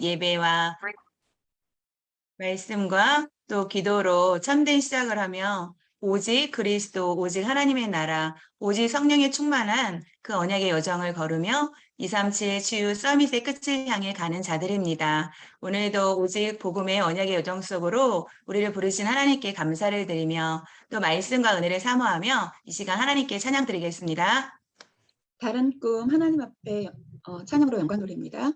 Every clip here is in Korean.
예배와 말씀과 또 기도로 참된 시작을 하며 오직 그리스도, 오직 하나님의 나라, 오직 성령에 충만한 그 언약의 여정을 걸으며 237 치유 서밋의 끝을 향해 가는 자들입니다. 오늘도 오직 복음의 언약의 여정 속으로 우리를 부르신 하나님께 감사를 드리며 또 말씀과 은혜를 사모하며 이 시간 하나님께 찬양 드리겠습니다. 다른 꿈 하나님 앞에 찬양으로 영광 돌립니다.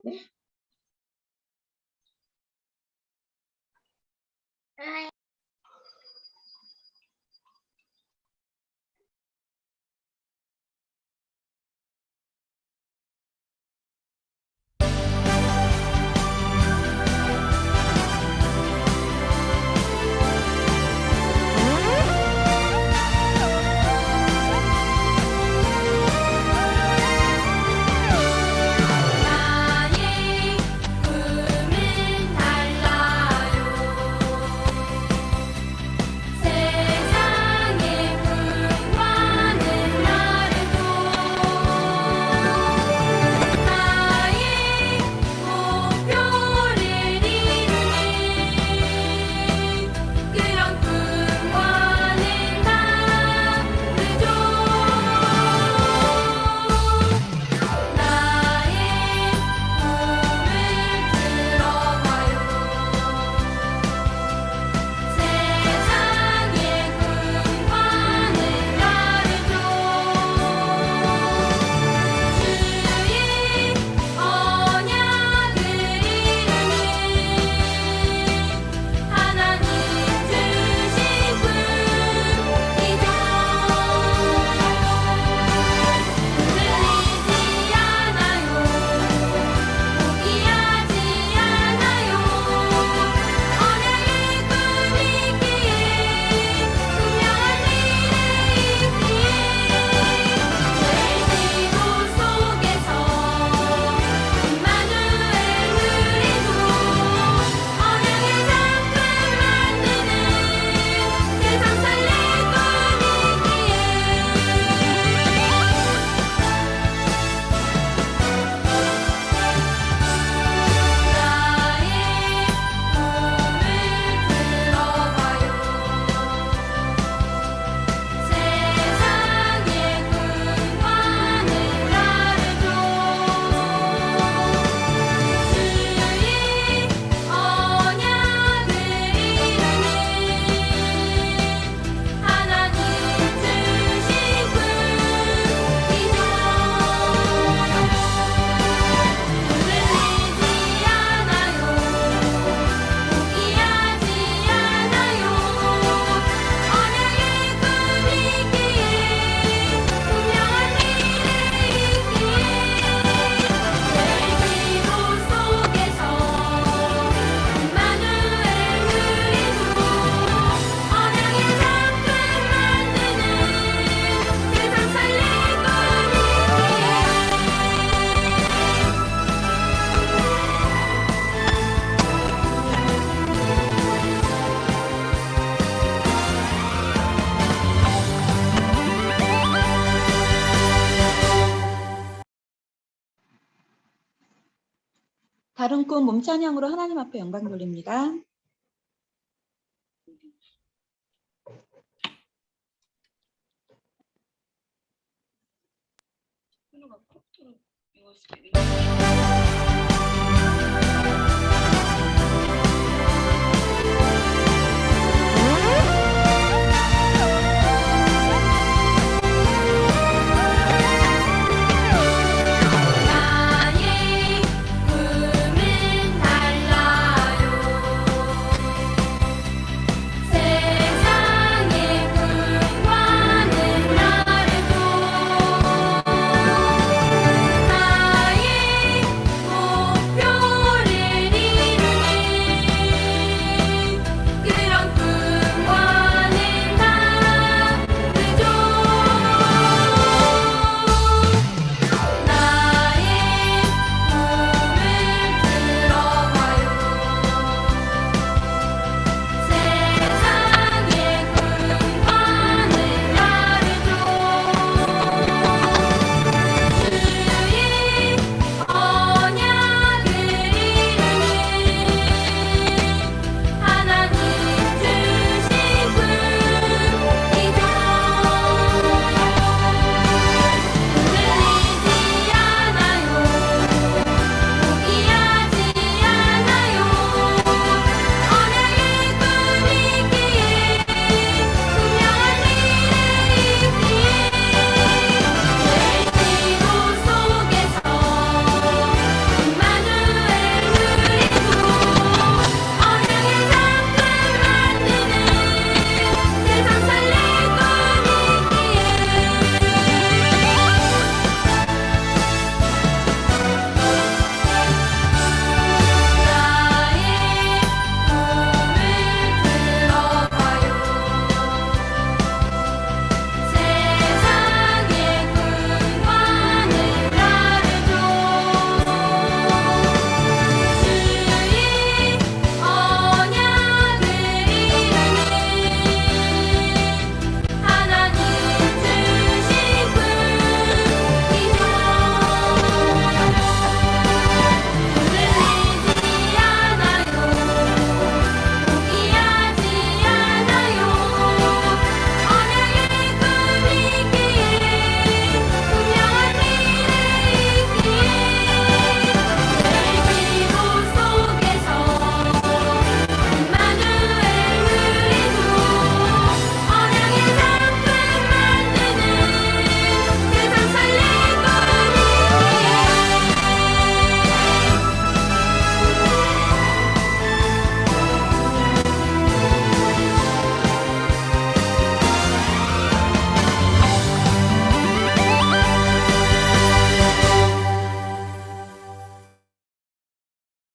네. 다른 꿈 몸찬양으로 하나님 앞에 영광 돌립니다. 나의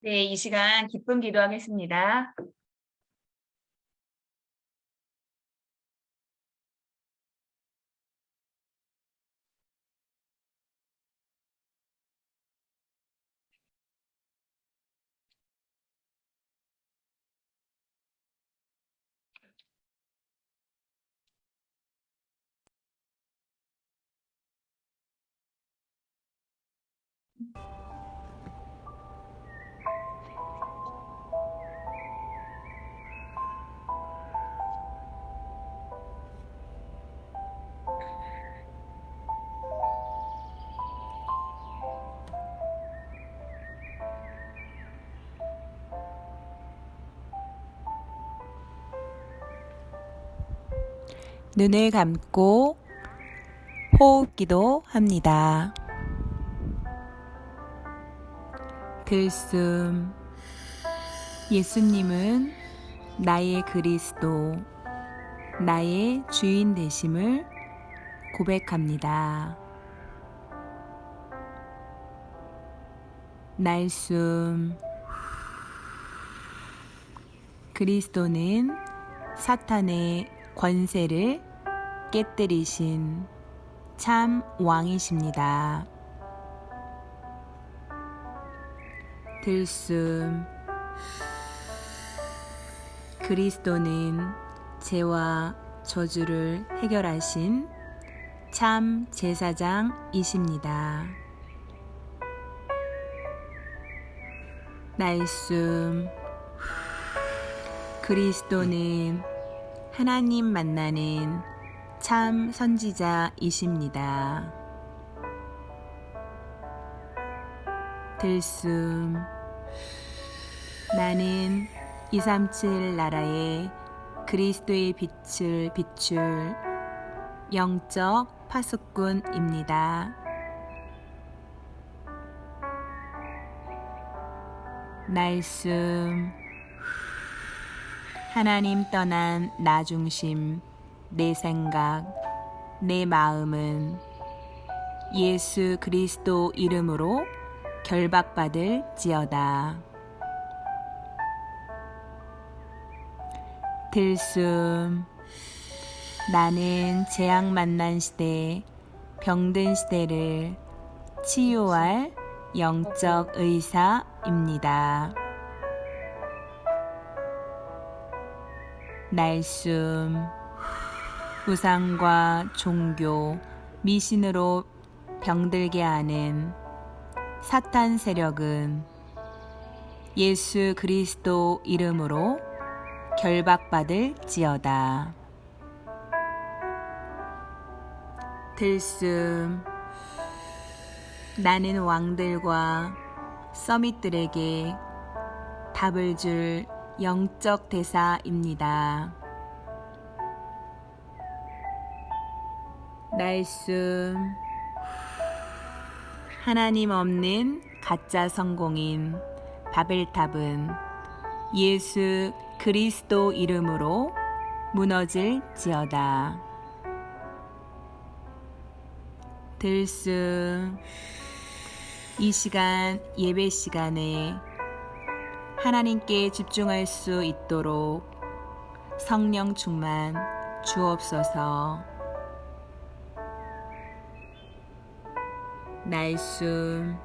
네, 이 시간 기쁨 기도하겠습니다. 눈을 감고 호흡 기도합니다. 들숨. 예수님은 나의 그리스도, 나의 주인 되심을 고백합니다. 날숨. 그리스도는 사탄의 권세를 깨뜨리신 참 왕이십니다. 들숨. 그리스도는 죄와 저주를 해결하신 참 제사장이십니다. 날숨. 그리스도는 하나님 만나는 참 선지자이십니다. 들숨. 나는 237 나라에 그리스도의 빛을 비출 영적 파수꾼입니다. 날숨. 하나님 떠난 나 중심, 내 생각, 내 마음은 예수 그리스도 이름으로 결박받을지어다. 들숨. 나는 재앙 만난 시대, 병든 시대를 치유할 영적 의사입니다. 날숨. 우상과 종교, 미신으로 병들게 하는 사탄 세력은 예수 그리스도 이름으로 결박받을지어다. 들숨. 나는 왕들과 서밋들에게 답을 줄 영적 대사입니다. 날숨. 하나님 없는 가짜 성공인 바벨탑은 예수 그리스도 이름으로 무너질지어다. 들숨. 이 시간 예배 시간에 하나님께 집중할 수 있도록 성령 충만 주옵소서. 날숨.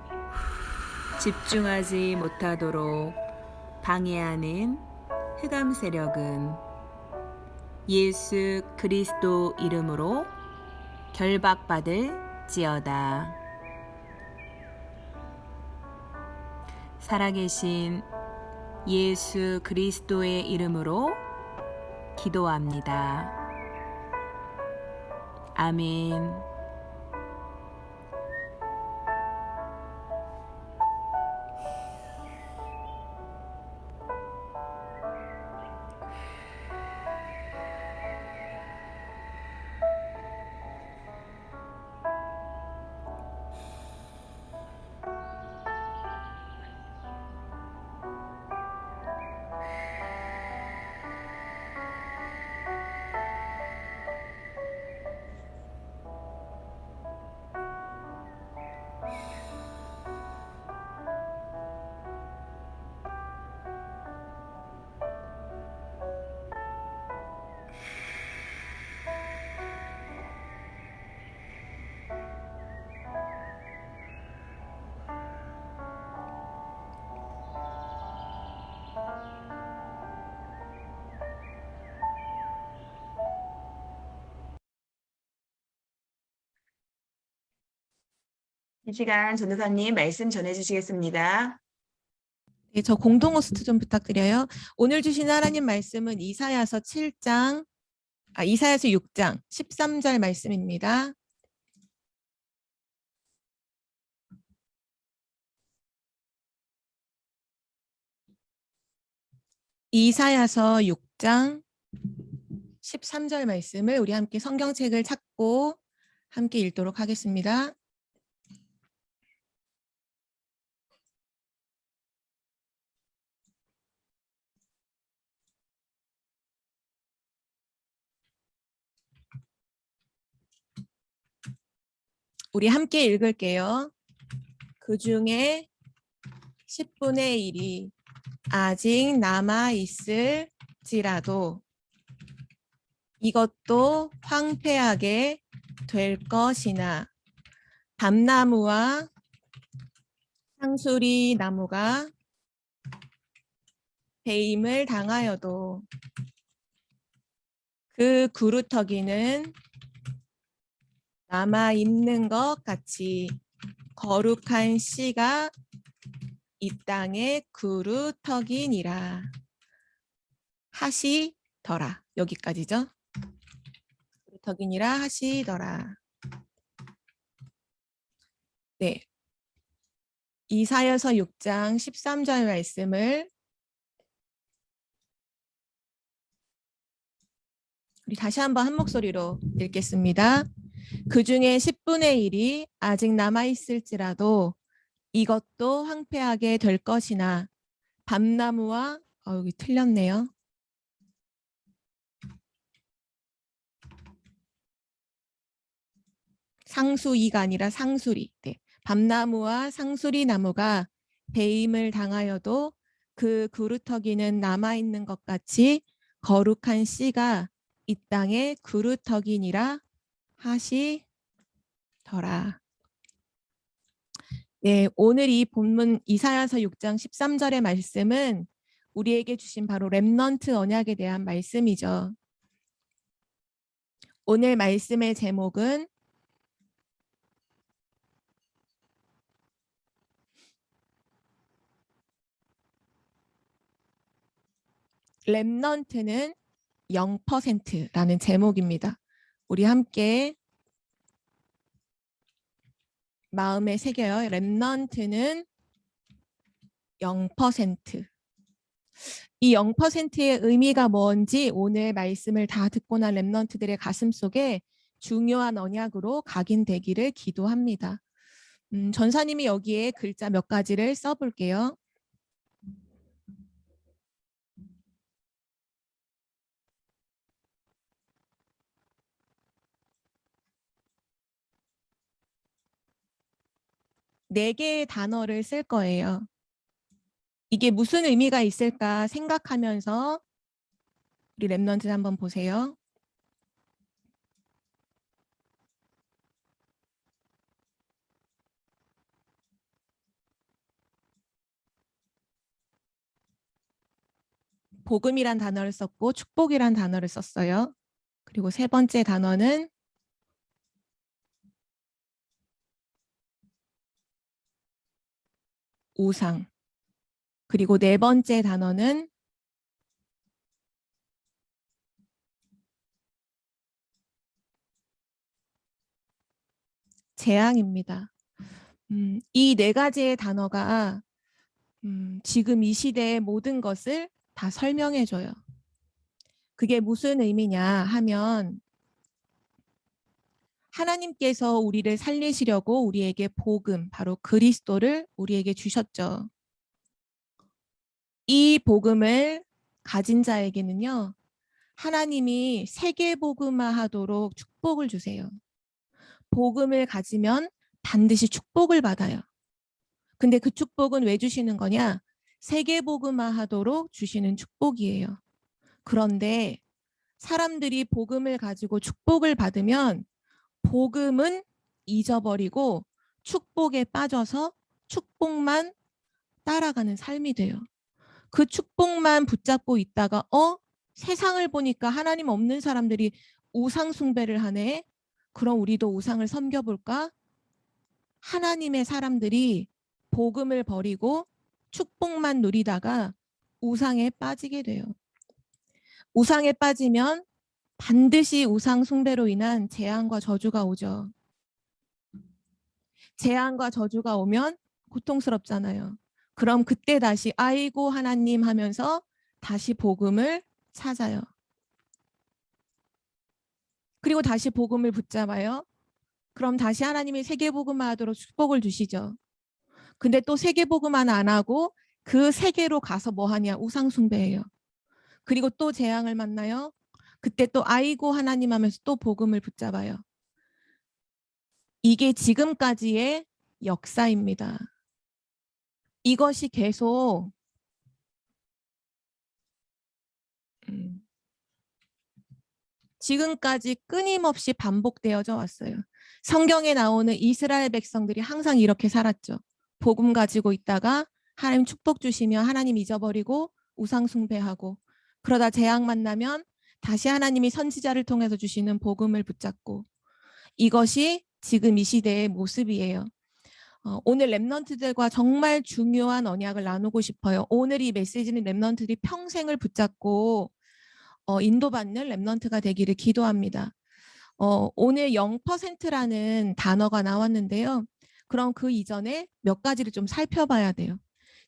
집중하지 못하도록 방해하는 흑암 세력은 예수 그리스도 이름으로 결박받을지어다. 살아계신 예수 그리스도의 이름으로 기도합니다. 아멘. 이 시간 전도사님 말씀 전해주시겠습니다. 네, 저 공동 호스트 좀 부탁드려요. 오늘 주신 하나님 말씀은 이사야서 6장 13절 말씀입니다. 이사야서 6장 13절 말씀을 우리 함께 성경책을 찾고 함께 읽도록 하겠습니다. 우리 함께 읽을게요. 그 중에 10분의 1이 아직 남아 있을지라도 이것도 황폐하게 될 것이나 밤나무와 상수리 나무가 배임을 당하여도 그 구루터기는 남아 있는 것 같이 거룩한 씨가 이 땅에 구루터기니라 하시더라. 여기까지죠. 구루터기니라 하시더라. 네. 이사야서 6장 13절 말씀을 우리 다시 한번 한 목소리로 읽겠습니다. 그 중에 10분의 1이 아직 남아있을지라도 이것도 황폐하게 될 것이나 밤나무와 여기 틀렸네요. 상수이가 아니라 상수리. 네. 밤나무와 상수리 나무가 배임을 당하여도 그 구루터기는 남아있는 것 같이 거룩한 씨가 이 땅에 구루터기니라 하시더라. 네, 오늘 이 본문 이사야서 6장 13절의 말씀은 우리에게 주신 바로 렘넌트 언약에 대한 말씀이죠. 오늘 말씀의 제목은 렘넌트는 0%라는 제목입니다. 우리 함께 마음에 새겨요. 렘넌트는 0%. 이 0%의 의미가 뭔지 오늘 말씀을 다 듣고 난 렘넌트들의 가슴 속에 중요한 언약으로 각인되기를 기도합니다. 전사님이 여기에 글자 몇 가지를 써볼게요. 네 개의 단어를 쓸 거예요. 이게 무슨 의미가 있을까 생각하면서 우리 렘넌트 한번 보세요. 복음이란 단어를 썼고 축복이란 단어를 썼어요. 그리고 세 번째 단어는 우상. 그리고 네 번째 단어는 재앙입니다. 이 네 가지의 단어가 지금 이 시대의 모든 것을 다 설명해줘요. 그게 무슨 의미냐 하면 하나님께서 우리를 살리시려고 우리에게 복음, 바로 그리스도를 우리에게 주셨죠. 이 복음을 가진 자에게는요, 하나님이 세계복음화하도록 축복을 주세요. 복음을 가지면 반드시 축복을 받아요. 근데 그 축복은 왜 주시는 거냐? 세계복음화하도록 주시는 축복이에요. 그런데 사람들이 복음을 가지고 축복을 받으면 복음은 잊어버리고 축복에 빠져서 축복만 따라가는 삶이 돼요. 그 축복만 붙잡고 있다가 세상을 보니까 하나님 없는 사람들이 우상 숭배를 하네. 그럼 우리도 우상을 섬겨볼까? 하나님의 사람들이 복음을 버리고 축복만 누리다가 우상에 빠지게 돼요. 우상에 빠지면 반드시 우상 숭배로 인한 재앙과 저주가 오죠. 재앙과 저주가 오면 고통스럽잖아요. 그럼 그때 다시 아이고 하나님 하면서 다시 복음을 찾아요. 그리고 다시 복음을 붙잡아요. 그럼 다시 하나님이 세계복음화하도록 축복을 주시죠. 근데 또 세계복음화는 안 하고 그 세계로 가서 뭐 하냐? 우상 숭배해요. 그리고 또 재앙을 만나요. 그때 또 아이고 하나님 하면서 또 복음을 붙잡아요. 이게 지금까지의 역사입니다. 이것이 계속 지금까지 끊임없이 반복되어져 왔어요. 성경에 나오는 이스라엘 백성들이 항상 이렇게 살았죠. 복음 가지고 있다가 하나님 축복 주시면 하나님 잊어버리고 우상 숭배하고, 그러다 재앙 만나면 다시 하나님이 선지자를 통해서 주시는 복음을 붙잡고, 이것이 지금 이 시대의 모습이에요. 오늘 랩넌트들과 정말 중요한 언약을 나누고 싶어요. 오늘 이 메시지는 랩넌트들이 평생을 붙잡고 인도받는 랩넌트가 되기를 기도합니다. 오늘 0%라는 단어가 나왔는데요. 그럼 그 이전에 몇 가지를 좀 살펴봐야 돼요.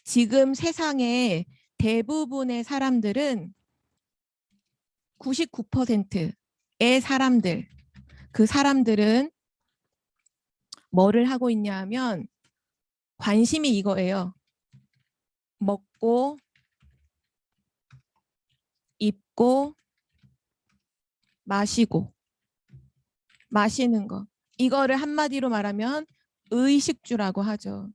지금 세상의 대부분의 사람들은 99%의 사람들, 그 사람들은 뭐를 하고 있냐 하면 관심이 이거예요. 먹고 입고 마시고, 마시는 거. 이거를 한마디로 말하면 의식주라고 하죠.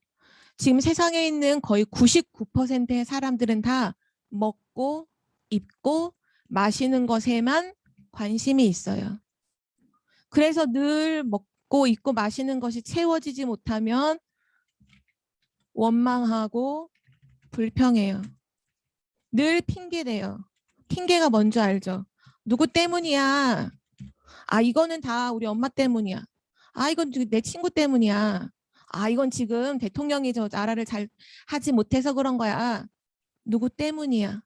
지금 세상에 있는 거의 99%의 사람들은 다 먹고 입고 마시는 것에만 관심이 있어요. 그래서 늘 먹고 입고 마시는 것이 채워지지 못하면 원망하고 불평해요. 늘 핑계대요. 핑계가 뭔지 알죠? 누구 때문이야? 아, 이거는 다 우리 엄마 때문이야. 아, 이건 내 친구 때문이야. 아, 이건 지금 대통령이 저 나라를 잘 하지 못해서 그런 거야. 누구 때문이야?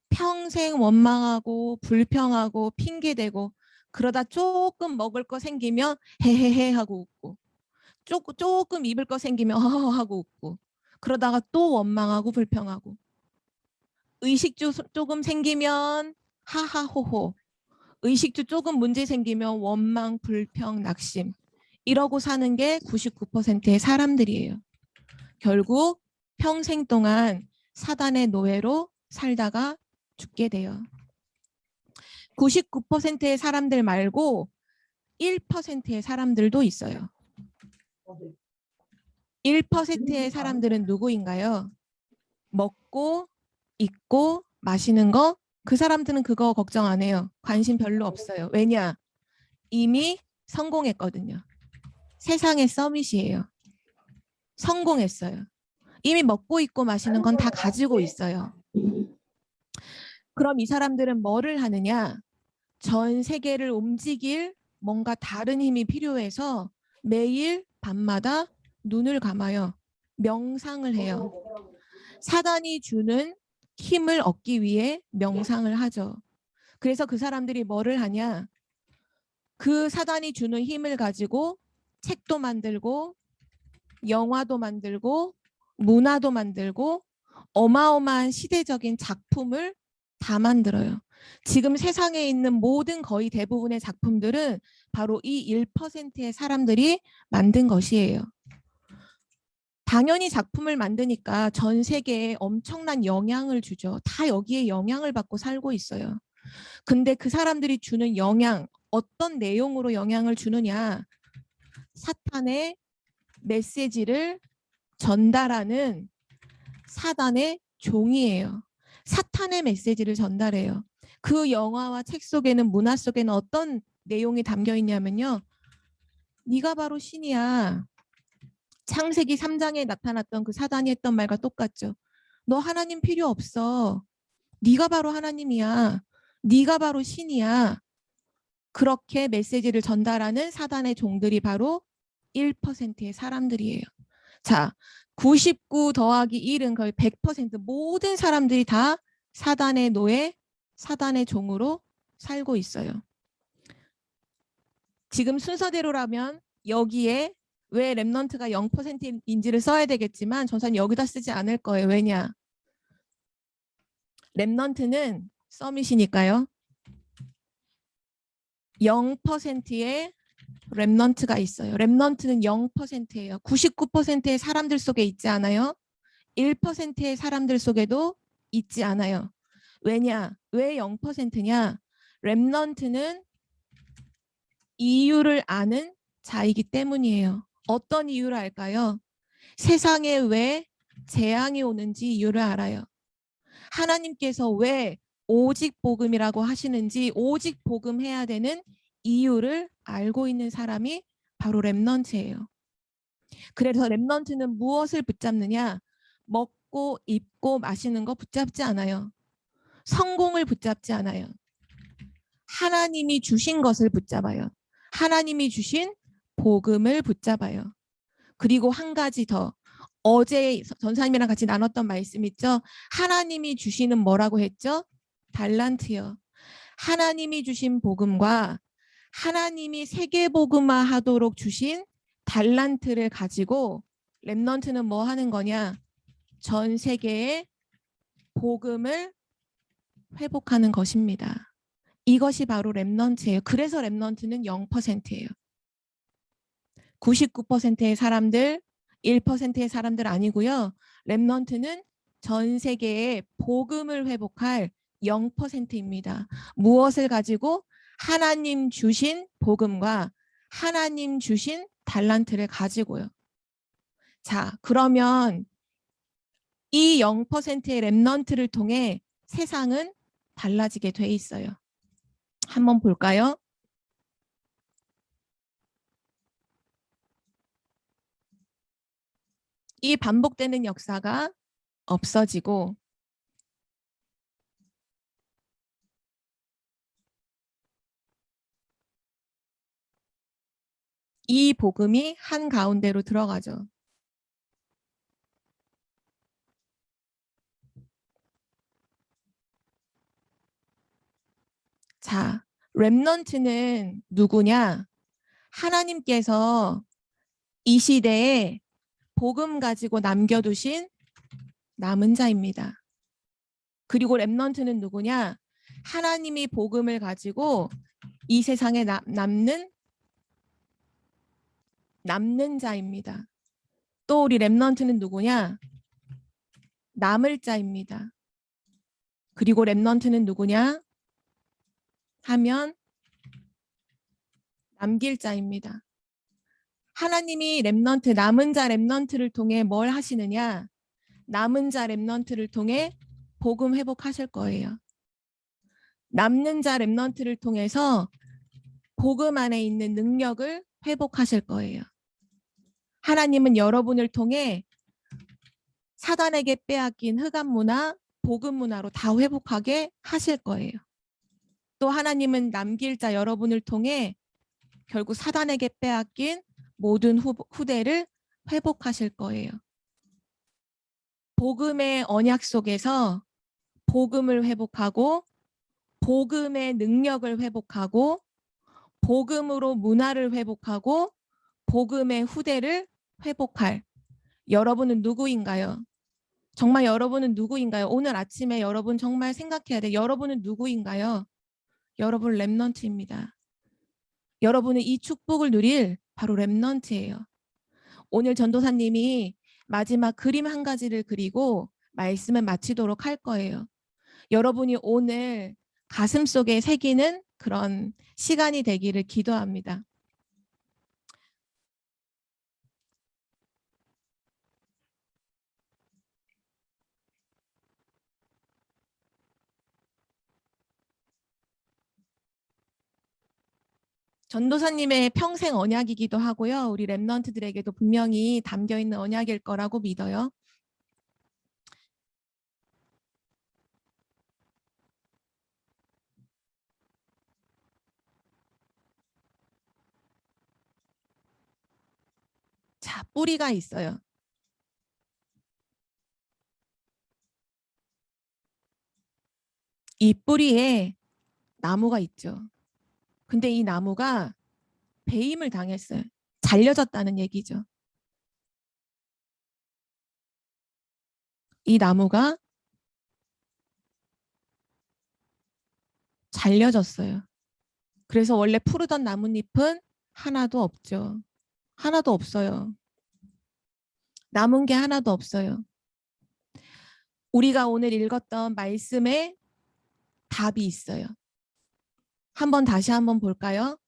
평생 원망하고 불평하고 핑계대고, 그러다 조금 먹을 거 생기면 헤헤헤 하고 웃고, 조금 입을 거 생기면 허허 하고 웃고, 그러다가 또 원망하고 불평하고, 의식주 조금 생기면 하하호호, 의식주 조금 문제 생기면 원망, 불평, 낙심, 이러고 사는 게 99%의 사람들이에요. 결국 평생 동안 사단의 노예로 살다가 죽게 돼요. 99%의 사람들 말고 1%의 사람들도 있어요. 1%의 사람들은 누구인가요? 먹고 입고 마시는 거, 그 사람들은 그거 걱정 안 해요. 관심 별로 없어요. 왜냐? 이미 성공했거든요. 세상의 서밋이에요. 성공했어요. 이미 먹고 입고 마시는 건 다 가지고 있어요. 그럼 이 사람들은 뭐를 하느냐? 전 세계를 움직일 뭔가 다른 힘이 필요해서 매일 밤마다 눈을 감아요. 명상을 해요. 사단이 주는 힘을 얻기 위해 명상을 하죠. 그래서 그 사람들이 뭐를 하냐? 그 사단이 주는 힘을 가지고 책도 만들고 영화도 만들고 문화도 만들고 어마어마한 시대적인 작품을 다 만들어요. 지금 세상에 있는 모든 거의 대부분의 작품들은 바로 이 1%의 사람들이 만든 것이에요. 당연히 작품을 만드니까 전 세계에 엄청난 영향을 주죠. 다 여기에 영향을 받고 살고 있어요. 근데 그 사람들이 주는 영향, 어떤 내용으로 영향을 주느냐? 사탄의 메시지를 전달하는 사단의 종이에요. 사탄의 메시지를 전달해요. 그 영화와 책 속에는, 문화 속에는 어떤 내용이 담겨 있냐면요. 네가 바로 신이야. 창세기 3장에 나타났던 그 사단이 했던 말과 똑같죠. 너 하나님 필요 없어. 네가 바로 하나님이야. 네가 바로 신이야. 그렇게 메시지를 전달하는 사단의 종들이 바로 1%의 사람들이에요. 자, 99 더하기 1은 거의 100% 모든 사람들이 다 사단의 노예, 사단의 종으로 살고 있어요. 지금 순서대로라면 여기에 왜 렘넌트가 0%인지를 써야 되겠지만 전사님 여기다 쓰지 않을 거예요. 왜냐? 렘넌트는 서밋이니까요. 0%의 렘넌트가 있어요. 렘넌트는 0%예요. 99%의 사람들 속에 있지 않아요. 1%의 사람들 속에도 있지 않아요. 왜냐? 왜 0%냐? 렘넌트는 이유를 아는 자이기 때문이에요. 어떤 이유를 알까요? 세상에 왜 재앙이 오는지 이유를 알아요. 하나님께서 왜 오직 복음이라고 하시는지 오직 복음해야 되는 이유를 알고 있는 사람이 바로 렘넌트예요. 그래서 렘넌트는 무엇을 붙잡느냐? 먹고 입고 마시는 거 붙잡지 않아요. 성공을 붙잡지 않아요. 하나님이 주신 것을 붙잡아요. 하나님이 주신 복음을 붙잡아요. 그리고 한 가지 더. 어제 전사님이랑 같이 나눴던 말씀 있죠? 하나님이 주시는 뭐라고 했죠? 달란트요. 하나님이 주신 복음과 하나님이 세계복음화하도록 주신 달란트를 가지고 렘넌트는 뭐 하는 거냐? 전 세계의 복음을 회복하는 것입니다. 이것이 바로 렘넌트예요. 그래서 렘넌트는 0%예요. 99%의 사람들, 1%의 사람들 아니고요. 렘넌트는 전 세계의 복음을 회복할 0%입니다. 무엇을 가지고? 하나님 주신 복음과 하나님 주신 달란트를 가지고요. 자, 그러면 이 0%의 렘넌트를 통해 세상은 달라지게 돼 있어요. 한번 볼까요? 이 반복되는 역사가 없어지고 이 복음이 한 가운데로 들어가죠. 자, 렘넌트는 누구냐? 하나님께서 이 시대에 복음 가지고 남겨두신 남은 자입니다. 그리고 렘넌트는 누구냐? 하나님이 복음을 가지고 이 세상에 남는 자입니다. 또 우리 렘넌트는 누구냐? 남을 자입니다. 그리고 렘넌트는 누구냐? 하면 남길 자입니다. 하나님이 렘넌트, 남은 자 렘넌트를 통해 뭘 하시느냐? 남은 자 렘넌트를 통해 복음 회복하실 거예요. 남는 자 렘넌트를 통해서 복음 안에 있는 능력을 회복하실 거예요. 하나님은 여러분을 통해 사단에게 빼앗긴 흑암 문화, 복음 문화로 다 회복하게 하실 거예요. 또 하나님은 남길 자 여러분을 통해 결국 사단에게 빼앗긴 모든 후대를 회복하실 거예요. 복음의 언약 속에서 복음을 회복하고 복음의 능력을 회복하고 복음으로 문화를 회복하고 복음의 후대를 회복할 여러분은 누구인가요? 정말 여러분은 누구인가요? 오늘 아침에 여러분 정말 생각해야 돼. 여러분은 누구인가요? 여러분 렘넌트입니다. 여러분은 이 축복을 누릴 바로 렘넌트예요. 오늘 전도사님이 마지막 그림 한 가지를 그리고 말씀을 마치도록 할 거예요. 여러분이 오늘 가슴속에 새기는 그런 시간이 되기를 기도합니다. 전도사님의 평생 언약이기도 하고요. 우리 렘넌트들에게도 분명히 담겨 있는 언약일 거라고 믿어요. 자, 뿌리가 있어요. 이 뿌리에 나무가 있죠. 근데 이 나무가 배임을 당했어요. 잘려졌다는 얘기죠. 이 나무가 잘려졌어요. 그래서 원래 푸르던 나뭇잎은 하나도 없죠. 하나도 없어요. 남은 게 하나도 없어요. 우리가 오늘 읽었던 말씀에 답이 있어요. 다시 한번 볼까요?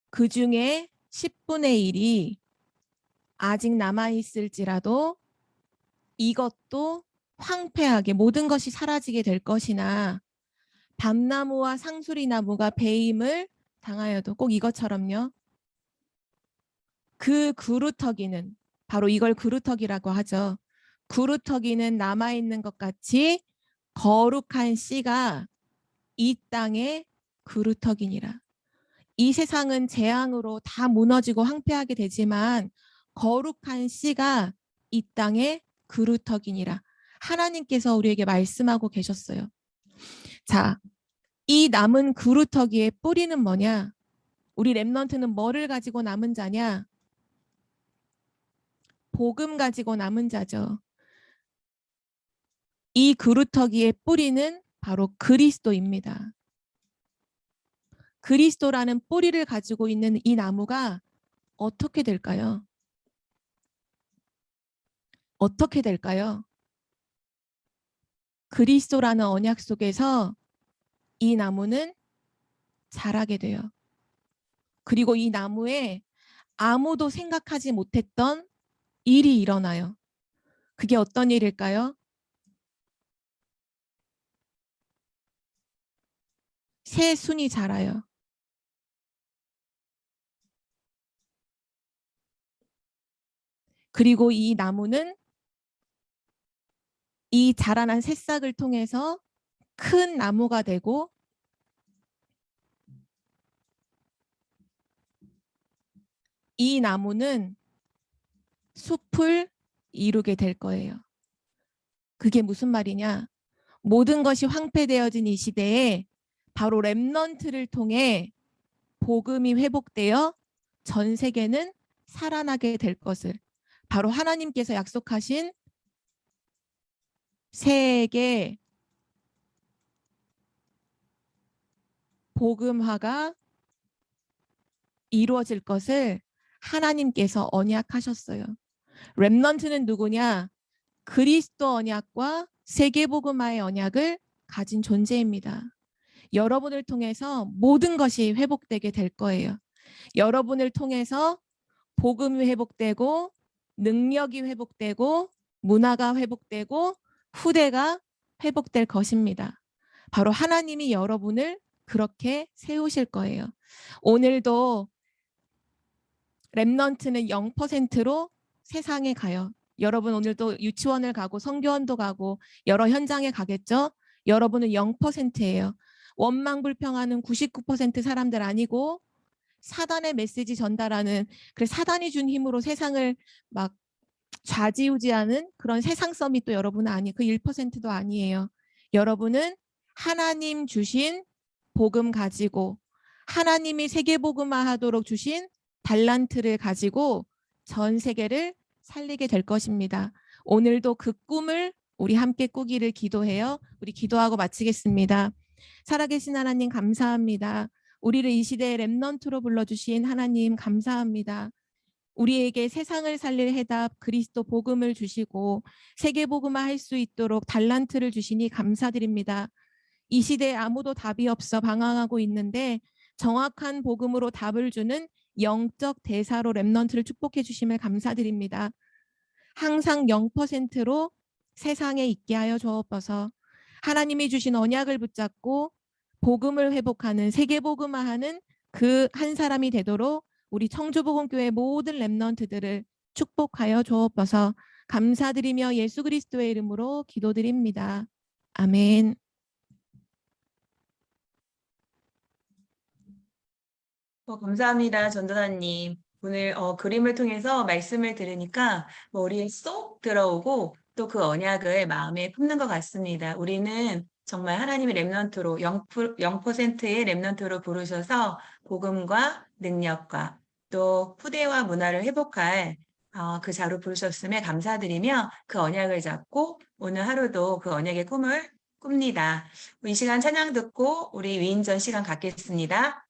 그 중에 10분의 1이 아직 남아있을지라도 이것도 황폐하게 모든 것이 사라지게 될 것이나 밤나무와 상수리나무가 배임을 당하여도 꼭 이것처럼요. 그 그루터기는 바로 이걸 그루터기라고 하죠. 그루터기는 남아있는 것 같이 거룩한 씨가 이 땅의 그루터기니라. 이 세상은 재앙으로 다 무너지고 황폐하게 되지만 거룩한 씨가 이 땅의 그루터기니라. 하나님께서 우리에게 말씀하고 계셨어요. 자, 이 남은 그루터기의 뿌리는 뭐냐? 우리 렘넌트는 뭐를 가지고 남은 자냐? 복음 가지고 남은 자죠. 이 그루터기의 뿌리는 바로 그리스도입니다. 그리스도라는 뿌리를 가지고 있는 이 나무가 어떻게 될까요? 어떻게 될까요? 그리스도라는 언약 속에서 이 나무는 자라게 돼요. 그리고 이 나무에 아무도 생각하지 못했던 일이 일어나요. 그게 어떤 일일까요? 새순이 자라요. 그리고 이 나무는 이 자라난 새싹을 통해서 큰 나무가 되고 이 나무는 숲을 이루게 될 거예요. 그게 무슨 말이냐? 모든 것이 황폐되어진 이 시대에 바로 렘넌트를 통해 복음이 회복되어 전 세계는 살아나게 될 것을 바로 하나님께서 약속하신 세계 복음화가 이루어질 것을 하나님께서 언약하셨어요. 렘넌트는 누구냐? 그리스도 언약과 세계복음화의 언약을 가진 존재입니다. 여러분을 통해서 모든 것이 회복되게 될 거예요. 여러분을 통해서 복음이 회복되고 능력이 회복되고 문화가 회복되고 후대가 회복될 것입니다. 바로 하나님이 여러분을 그렇게 세우실 거예요. 오늘도 렘넌트는 0%로 세상에 가요. 여러분 오늘도 유치원을 가고 성교원도 가고 여러 현장에 가겠죠? 여러분은 0%예요. 원망불평하는 99% 사람들 아니고 사단의 메시지 전달하는 그래 사단이 준 힘으로 세상을 막 좌지우지하는 그런 세상 서밋도 여러분은 아니 그 1%도 아니에요. 여러분은 하나님 주신 복음 가지고 하나님이 세계복음화하도록 주신 달란트를 가지고 전 세계를 살리게 될 것입니다. 오늘도 그 꿈을 우리 함께 꾸기를 기도해요. 우리 기도하고 마치겠습니다. 살아계신 하나님 감사합니다. 우리를 이 시대의 렘넌트로 불러주신 하나님 감사합니다. 우리에게 세상을 살릴 해답 그리스도 복음을 주시고 세계복음화 할 수 있도록 달란트를 주시니 감사드립니다. 이 시대에 아무도 답이 없어 방황하고 있는데 정확한 복음으로 답을 주는 영적 대사로 렘넌트를 축복해 주심을 감사드립니다. 항상 0%로 세상에 있게 하여 주옵소서. 하나님이 주신 언약을 붙잡고 복음을 회복하는 세계복음화하는 그 한 사람이 되도록 우리 청주복음교회 모든 렘넌트들을 축복하여 주옵소서. 감사드리며 예수 그리스도의 이름으로 기도드립니다. 아멘. 감사합니다, 전도사님. 오늘 그림을 통해서 말씀을 들으니까 머리에 쏙 들어오고 또 그 언약을 마음에 품는 것 같습니다. 우리는 정말 하나님의 렘넌트로 0%의 렘넌트로 부르셔서 복음과 능력과 또 후대와 문화를 회복할 그 자로 부르셨음에 감사드리며 그 언약을 잡고 오늘 하루도 그 언약의 꿈을 꿉니다. 이 시간 찬양 듣고 우리 위인전 시간 갖겠습니다.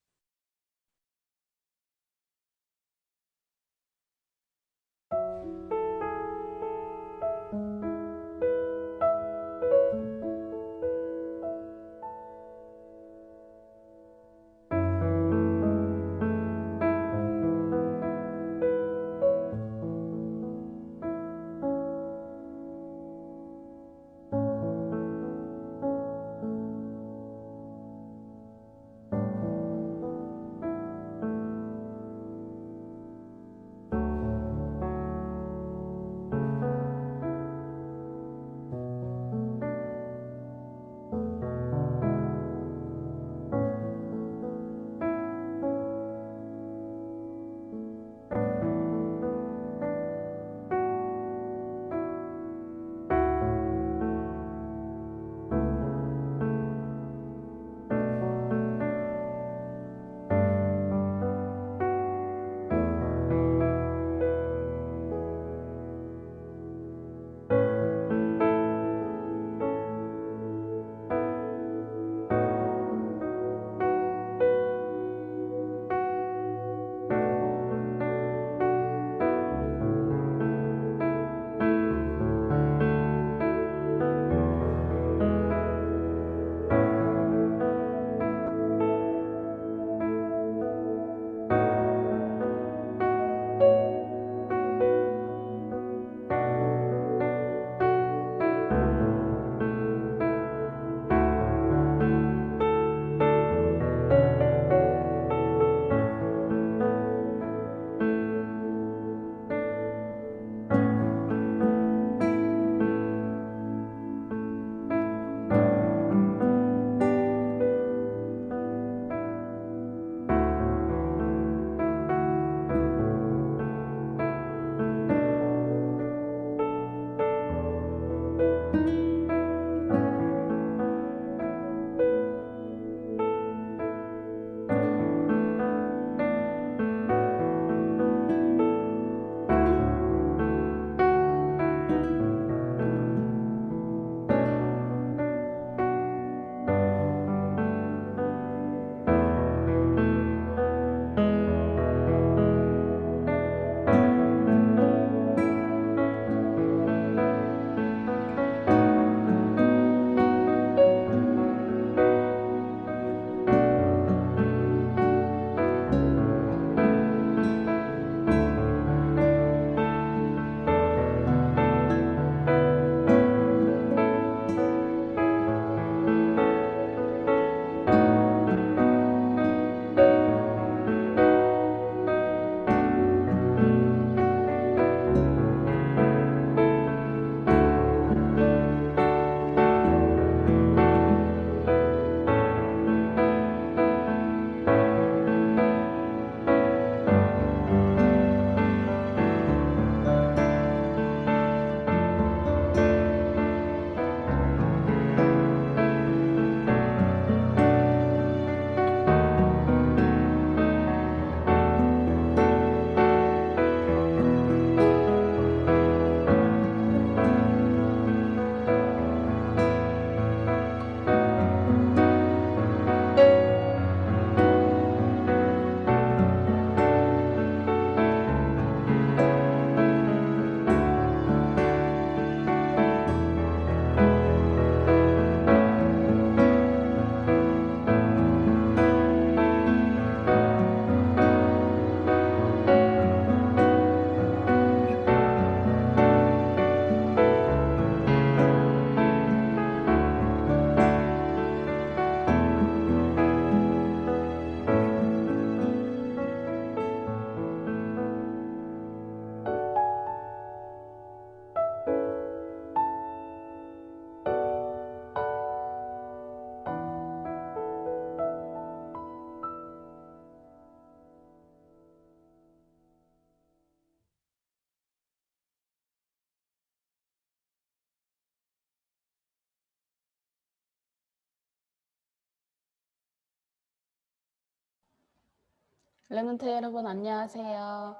랩런트 여러분 안녕하세요.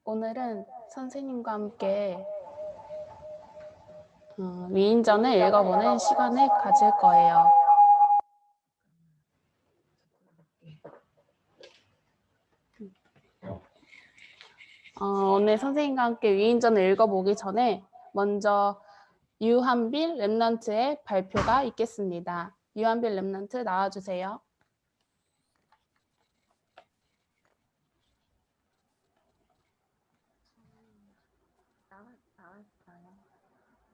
오늘은 선생님과 함께 위인전을 읽어보는 시간을 가질 거예요. 오늘 선생님과 함께 위인전을 읽어보기 전에 먼저 유한빌 랩런트의 발표가 있겠습니다. 유한빌 랩런트 나와주세요.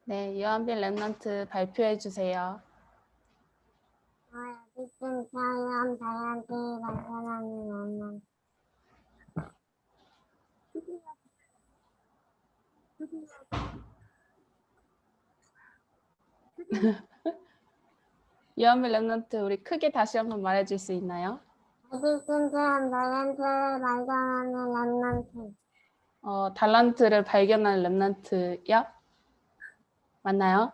네, 유한빌 랩런트 발표해 주세요. 어쨌든 사람 다양하게 발전하는 언론. 유한빌 랩런트 우리 크게 다시 한번 말해줄 수 있나요? 어쨌든 사람 다양하게 발전하는 언론. 달란트를 발견한 랩런트요? 맞나요?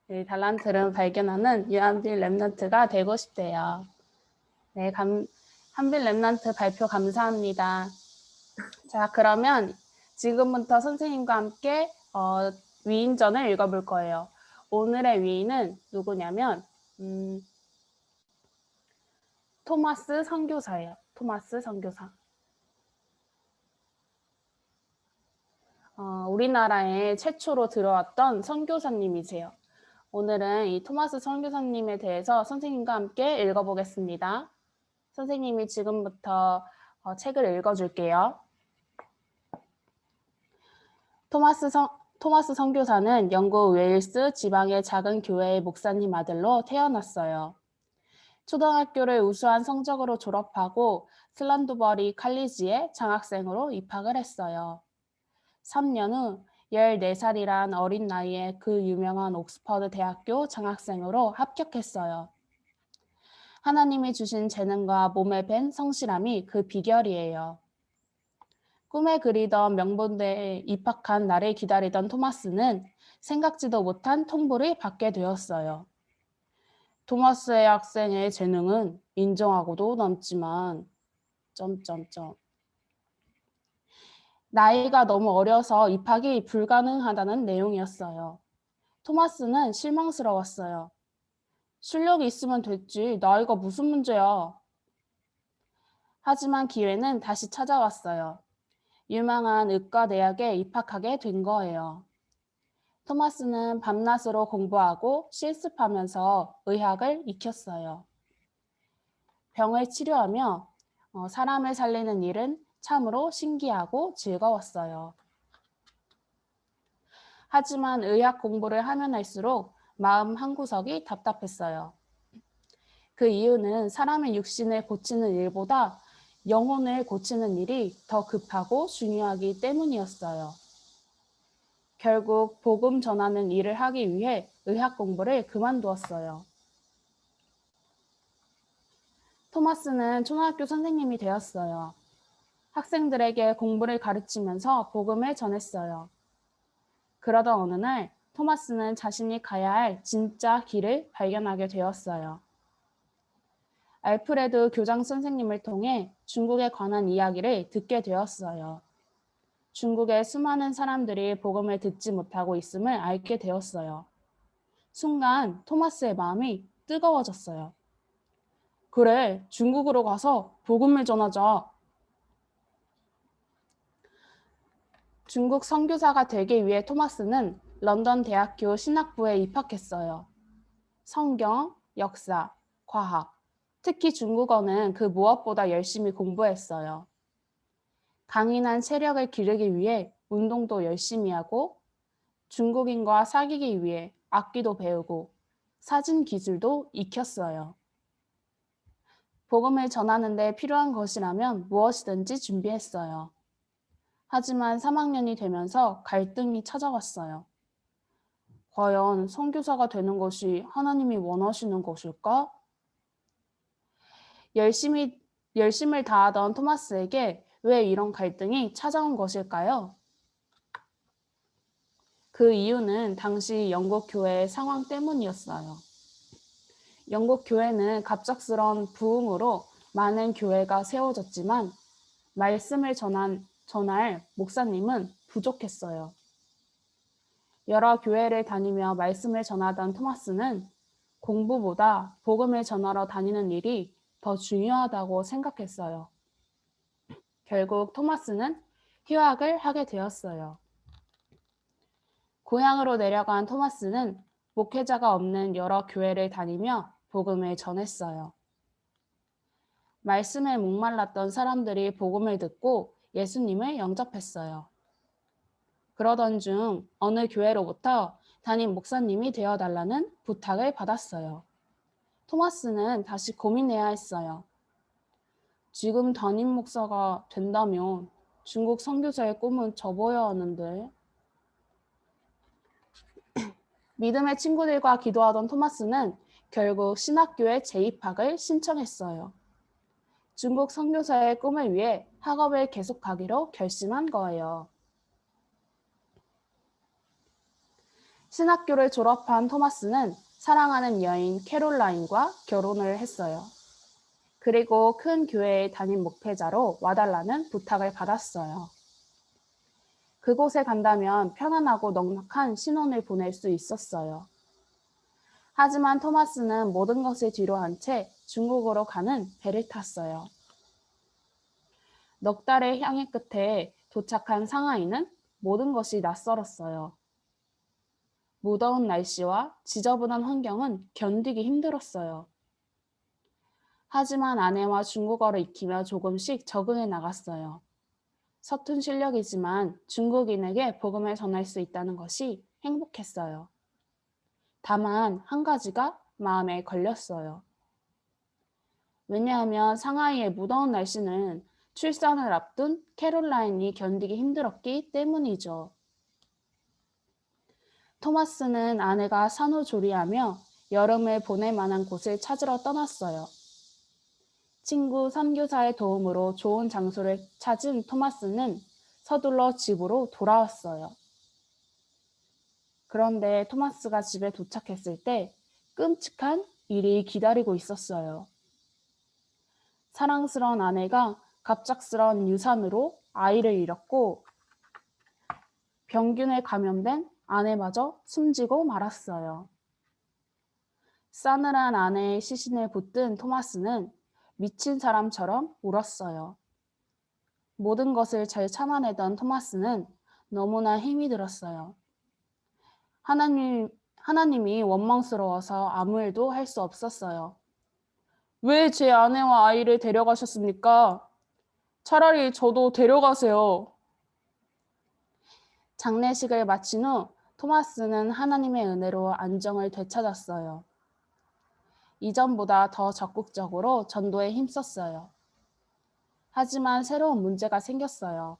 네, 달란트를 발견하는 유한빌 랩런트가 되고 싶대요. 네, 한빌 랩런트 발표 감사합니다. 자, 그러면 지금부터 선생님과 함께 위인전을 읽어볼 거예요. 오늘의 위인은 누구냐면 토마스 선교사예요. 토마스 선교사. 우리나라에 최초로 들어왔던 선교사님이세요. 오늘은 이 토마스 선교사님에 대해서 선생님과 함께 읽어보겠습니다. 선생님이 지금부터 책을 읽어줄게요. 토마스 선교사는 영국 웨일스 지방의 작은 교회의 목사님 아들로 태어났어요. 초등학교를 우수한 성적으로 졸업하고 슬런드버리 칼리지에 장학생으로 입학을 했어요. 3년 후 14살이란 어린 나이에 그 유명한 옥스퍼드 대학교 장학생으로 합격했어요. 하나님이 주신 재능과 몸에 밴 성실함이 그 비결이에요. 꿈에 그리던 명문대에 입학한 날을 기다리던 토마스는 생각지도 못한 통보를 받게 되었어요. 토마스의 학생의 재능은 인정하고도 남지만 나이가 너무 어려서 입학이 불가능하다는 내용이었어요. 토마스는 실망스러웠어요. 실력이 있으면 됐지, 나이가 무슨 문제야. 하지만 기회는 다시 찾아왔어요. 유망한 의과대학에 입학하게 된 거예요. 토마스는 밤낮으로 공부하고 실습하면서 의학을 익혔어요. 병을 치료하며 사람을 살리는 일은 참으로 신기하고 즐거웠어요. 하지만 의학 공부를 하면 할수록 마음 한구석이 답답했어요. 그 이유는 사람의 육신을 고치는 일보다 영혼을 고치는 일이 더 급하고 중요하기 때문이었어요. 결국 복음 전하는 일을 하기 위해 의학 공부를 그만두었어요. 토마스는 초등학교 선생님이 되었어요. 학생들에게 공부를 가르치면서 복음을 전했어요. 그러던 어느 날 토마스는 자신이 가야 할 진짜 길을 발견하게 되었어요. 알프레드 교장 선생님을 통해 중국에 관한 이야기를 듣게 되었어요. 중국의 수많은 사람들이 복음을 듣지 못하고 있음을 알게 되었어요. 순간 토마스의 마음이 뜨거워졌어요. 그래, 중국으로 가서 복음을 전하자. 중국 선교사가 되기 위해 토마스는 런던 대학교 신학부에 입학했어요. 성경, 역사, 과학, 특히 중국어는 그 무엇보다 열심히 공부했어요. 강인한 세력을 기르기 위해 운동도 열심히 하고 중국인과 사귀기 위해 악기도 배우고 사진 기술도 익혔어요. 복음을 전하는 데 필요한 것이라면 무엇이든지 준비했어요. 하지만 3학년이 되면서 갈등이 찾아왔어요. 과연 선교사가 되는 것이 하나님이 원하시는 것일까? 열심을 다하던 토마스에게 왜 이런 갈등이 찾아온 것일까요? 그 이유는 당시 영국 교회의 상황 때문이었어요. 영국 교회는 갑작스러운 부흥으로 많은 교회가 세워졌지만 말씀을 전할 목사님은 부족했어요. 여러 교회를 다니며 말씀을 전하던 토마스는 공부보다 복음을 전하러 다니는 일이 더 중요하다고 생각했어요. 결국 토마스는 휴학을 하게 되었어요. 고향으로 내려간 토마스는 목회자가 없는 여러 교회를 다니며 복음을 전했어요. 말씀에 목말랐던 사람들이 복음을 듣고 예수님을 영접했어요. 그러던 중 어느 교회로부터 담임 목사님이 되어달라는 부탁을 받았어요. 토마스는 다시 고민해야 했어요. 지금 담임 목사가 된다면 중국 선교사의 꿈은 접어야 하는데. 믿음의 친구들과 기도하던 토마스는 결국 신학교에 재입학을 신청했어요. 중국 선교사의 꿈을 위해 학업을 계속하기로 결심한 거예요. 신학교를 졸업한 토마스는 사랑하는 여인 캐롤라인과 결혼을 했어요. 그리고 큰 교회의 담임 목회자로 와달라는 부탁을 받았어요. 그곳에 간다면 편안하고 넉넉한 신혼을 보낼 수 있었어요. 하지만 토마스는 모든 것을 뒤로한 채 중국으로 가는 배를 탔어요. 넉 달의 향해 끝에 도착한 상하이는 모든 것이 낯설었어요. 무더운 날씨와 지저분한 환경은 견디기 힘들었어요. 하지만 아내와 중국어를 익히며 조금씩 적응해 나갔어요. 서툰 실력이지만 중국인에게 복음을 전할 수 있다는 것이 행복했어요. 다만 한 가지가 마음에 걸렸어요. 왜냐하면 상하이의 무더운 날씨는 출산을 앞둔 캐롤라인이 견디기 힘들었기 때문이죠. 토마스는 아내가 산후조리하며 여름을 보낼 만한 곳을 찾으러 떠났어요. 친구 선교사의 도움으로 좋은 장소를 찾은 토마스는 서둘러 집으로 돌아왔어요. 그런데 토마스가 집에 도착했을 때 끔찍한 일이 기다리고 있었어요. 사랑스러운 아내가 갑작스러운 유산으로 아이를 잃었고 병균에 감염된 아내마저 숨지고 말았어요. 싸늘한 아내의 시신을 붙든 토마스는 미친 사람처럼 울었어요. 모든 것을 잘 참아내던 토마스는 너무나 힘이 들었어요. 하나님이 원망스러워서 아무 일도 할 수 없었어요. 왜 제 아내와 아이를 데려가셨습니까? 차라리 저도 데려가세요. 장례식을 마친 후 토마스는 하나님의 은혜로 안정을 되찾았어요. 이전보다 더 적극적으로 전도에 힘썼어요. 하지만 새로운 문제가 생겼어요.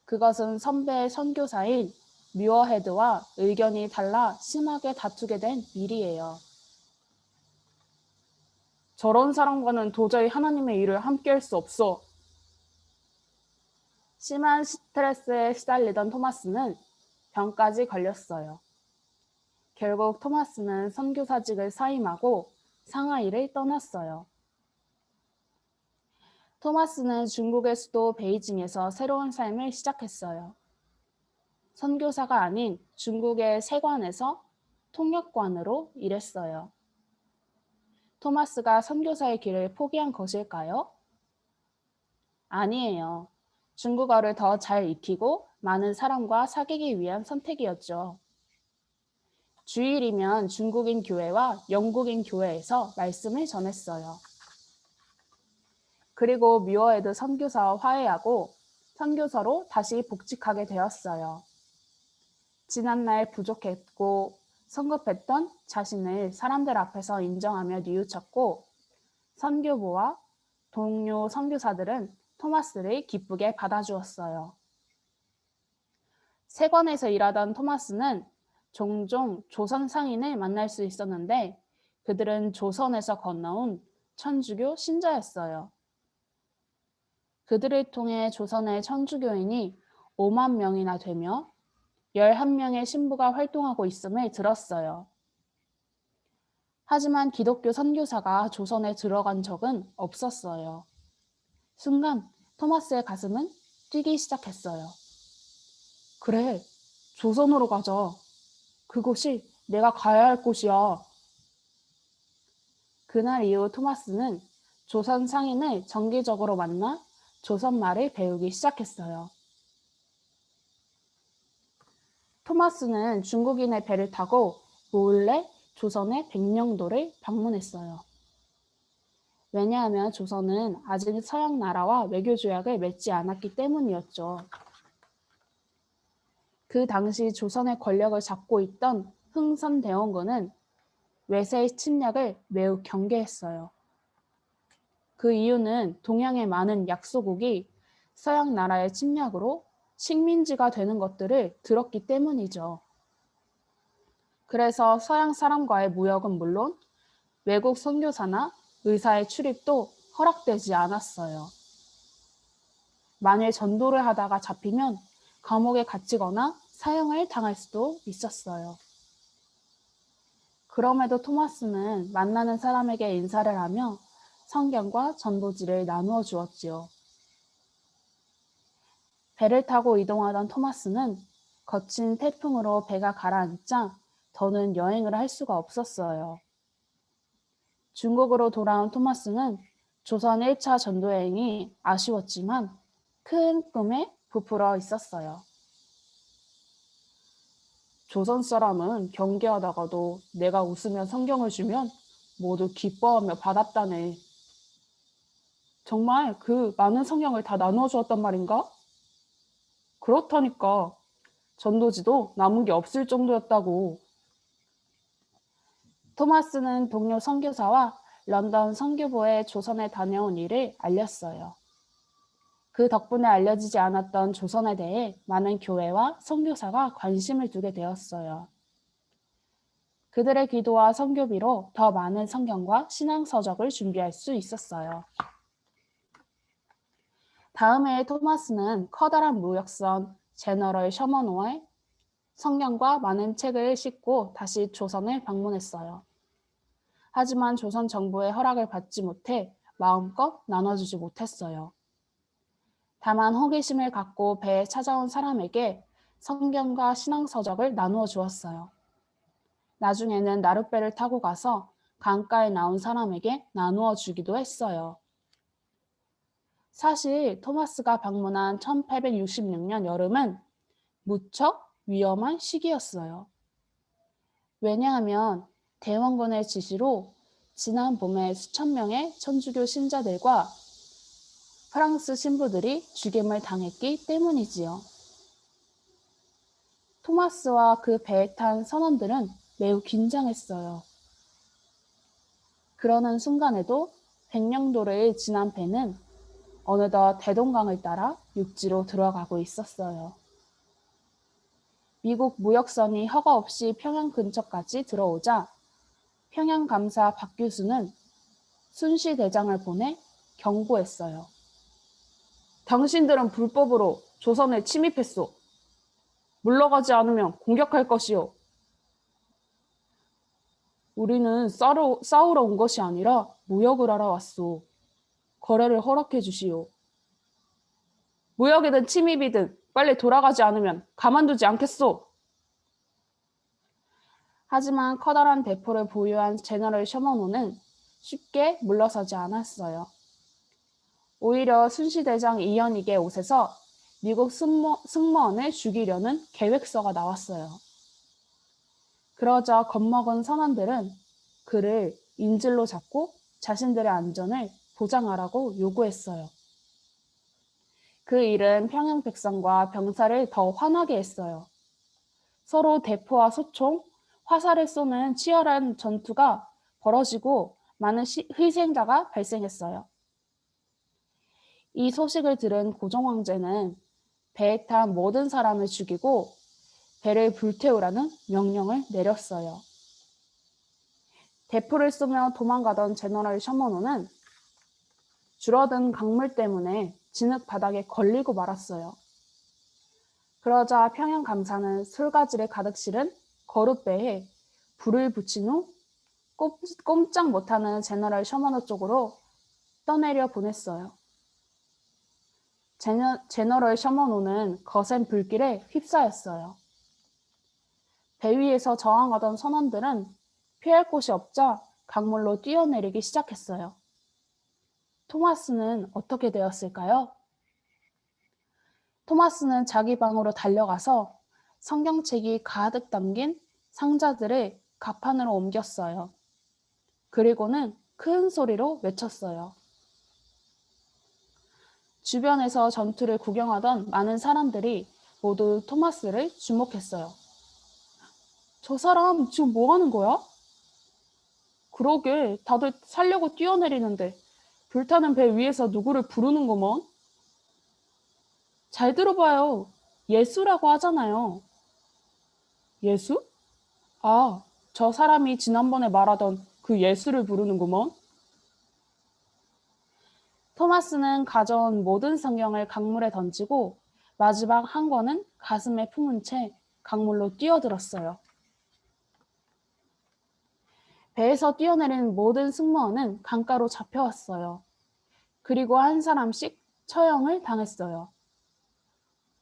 그것은 선배의 선교사인 뮤어헤드와 의견이 달라 심하게 다투게 된 일이에요. 저런 사람과는 도저히 하나님의 일을 함께 할 수 없어. 심한 스트레스에 시달리던 토마스는 병까지 걸렸어요. 결국 토마스는 선교사직을 사임하고 상하이를 떠났어요. 토마스는 중국의 수도 베이징에서 새로운 삶을 시작했어요. 선교사가 아닌 중국의 세관에서 통역관으로 일했어요. 토마스가 선교사의 길을 포기한 것일까요? 아니에요. 중국어를 더 잘 익히고 많은 사람과 사귀기 위한 선택이었죠. 주일이면 중국인 교회와 영국인 교회에서 말씀을 전했어요. 그리고 뮤어헤드 선교사와 화해하고 선교사로 다시 복직하게 되었어요. 지난날 부족했고 성급했던 자신을 사람들 앞에서 인정하며 뉘우쳤고 선교부와 동료 선교사들은 토마스를 기쁘게 받아주었어요. 세관에서 일하던 토마스는 종종 조선 상인을 만날 수 있었는데 그들은 조선에서 건너온 천주교 신자였어요. 그들을 통해 조선의 천주교인이 5만 명이나 되며 11명의 신부가 활동하고 있음을 들었어요. 하지만 기독교 선교사가 조선에 들어간 적은 없었어요. 순간 토마스의 가슴은 뛰기 시작했어요. 그래, 조선으로 가자. 그곳이 내가 가야 할 곳이야. 그날 이후 토마스는 조선 상인을 정기적으로 만나 조선말을 배우기 시작했어요. 토마스는 중국인의 배를 타고 몰래 조선의 백령도를 방문했어요. 왜냐하면 조선은 아직 서양 나라와 외교 조약을 맺지 않았기 때문이었죠. 그 당시 조선의 권력을 잡고 있던 흥선대원군은 외세의 침략을 매우 경계했어요. 그 이유는 동양의 많은 약소국이 서양 나라의 침략으로 식민지가 되는 것들을 들었기 때문이죠. 그래서 서양 사람과의 무역은 물론 외국 선교사나 의사의 출입도 허락되지 않았어요. 만일 전도를 하다가 잡히면 감옥에 갇히거나 사형을 당할 수도 있었어요. 그럼에도 토마스는 만나는 사람에게 인사를 하며 성경과 전도지를 나누어 주었지요. 배를 타고 이동하던 토마스는 거친 태풍으로 배가 가라앉자 더는 여행을 할 수가 없었어요. 중국으로 돌아온 토마스는 조선 1차 전도여행이 아쉬웠지만 큰 꿈에 부풀어 있었어요. 조선 사람은 경계하다가도 내가 웃으며 성경을 주면 모두 기뻐하며 받았다네. 정말 그 많은 성경을 다 나누어 주었단 말인가? 그렇다니까. 전도지도 남은 게 없을 정도였다고. 토마스는 동료 선교사와 런던 선교부에 조선에 다녀온 일을 알렸어요. 그 덕분에 알려지지 않았던 조선에 대해 많은 교회와 선교사가 관심을 두게 되었어요. 그들의 기도와 선교비로 더 많은 성경과 신앙서적을 준비할 수 있었어요. 다음 해에 토마스는 커다란 무역선 제너럴 셔먼호에 성경과 많은 책을 싣고 다시 조선을 방문했어요. 하지만 조선 정부의 허락을 받지 못해 마음껏 나눠주지 못했어요. 다만 호기심을 갖고 배에 찾아온 사람에게 성경과 신앙서적을 나누어 주었어요. 나중에는 나룻배를 타고 가서 강가에 나온 사람에게 나누어 주기도 했어요. 사실 토마스가 방문한 1866년 여름은 무척 위험한 시기였어요. 왜냐하면 대원군의 지시로 지난 봄에 수천 명의 천주교 신자들과 프랑스 신부들이 죽임을 당했기 때문이지요. 토마스와 그 배에 탄 선원들은 매우 긴장했어요. 그러는 순간에도 백령도를 지난 배는 어느덧 대동강을 따라 육지로 들어가고 있었어요. 미국 무역선이 허가 없이 평양 근처까지 들어오자 평양감사 박규수는 순시대장을 보내 경고했어요. 당신들은 불법으로 조선에 침입했소. 물러가지 않으면 공격할 것이오. 우리는 싸우러 온 것이 아니라 무역을 하러 왔소. 거래를 허락해 주시오. 무역이든 침입이든 빨리 돌아가지 않으면 가만두지 않겠소. 하지만 커다란 대포를 보유한 제너럴 셔먼호는 쉽게 물러서지 않았어요. 오히려 순시대장 이현익의 옷에서 미국 승무원을 죽이려는 계획서가 나왔어요. 그러자 겁먹은 선원들은 그를 인질로 잡고 자신들의 안전을 보장하라고 요구했어요. 그 일은 평양 백성과 병사를 더 화나게 했어요. 서로 대포와 소총, 화살을 쏘는 치열한 전투가 벌어지고 많은 희생자가 발생했어요. 이 소식을 들은 고종 황제는 배에 탄 모든 사람을 죽이고 배를 불태우라는 명령을 내렸어요. 대포를 쏘며 도망가던 제너럴 셔먼호는 줄어든 강물 때문에 진흙 바닥에 걸리고 말았어요. 그러자 평양 감사는 솔가지를 가득 실은 거룻배에 불을 붙인 후 꼼짝 못하는 제너럴 셔먼호 쪽으로 떠내려 보냈어요. 제너럴 셔먼호는 거센 불길에 휩싸였어요. 배 위에서 저항하던 선원들은 피할 곳이 없자 강물로 뛰어내리기 시작했어요. 토마스는 어떻게 되었을까요? 토마스는 자기 방으로 달려가서 성경책이 가득 담긴 상자들을 갑판으로 옮겼어요. 그리고는 큰 소리로 외쳤어요. 주변에서 전투를 구경하던 많은 사람들이 모두 토마스를 주목했어요. 저 사람 지금 뭐 하는 거야? 그러게, 다들 살려고 뛰어내리는데 불타는 배 위에서 누구를 부르는구먼? 잘 들어봐요. 예수라고 하잖아요. 예수? 아, 저 사람이 지난번에 말하던 그 예수를 부르는구먼. 토마스는 가져온 모든 성경을 강물에 던지고 마지막 한 권은 가슴에 품은 채 강물로 뛰어들었어요. 배에서 뛰어내린 모든 승무원은 강가로 잡혀왔어요. 그리고 한 사람씩 처형을 당했어요.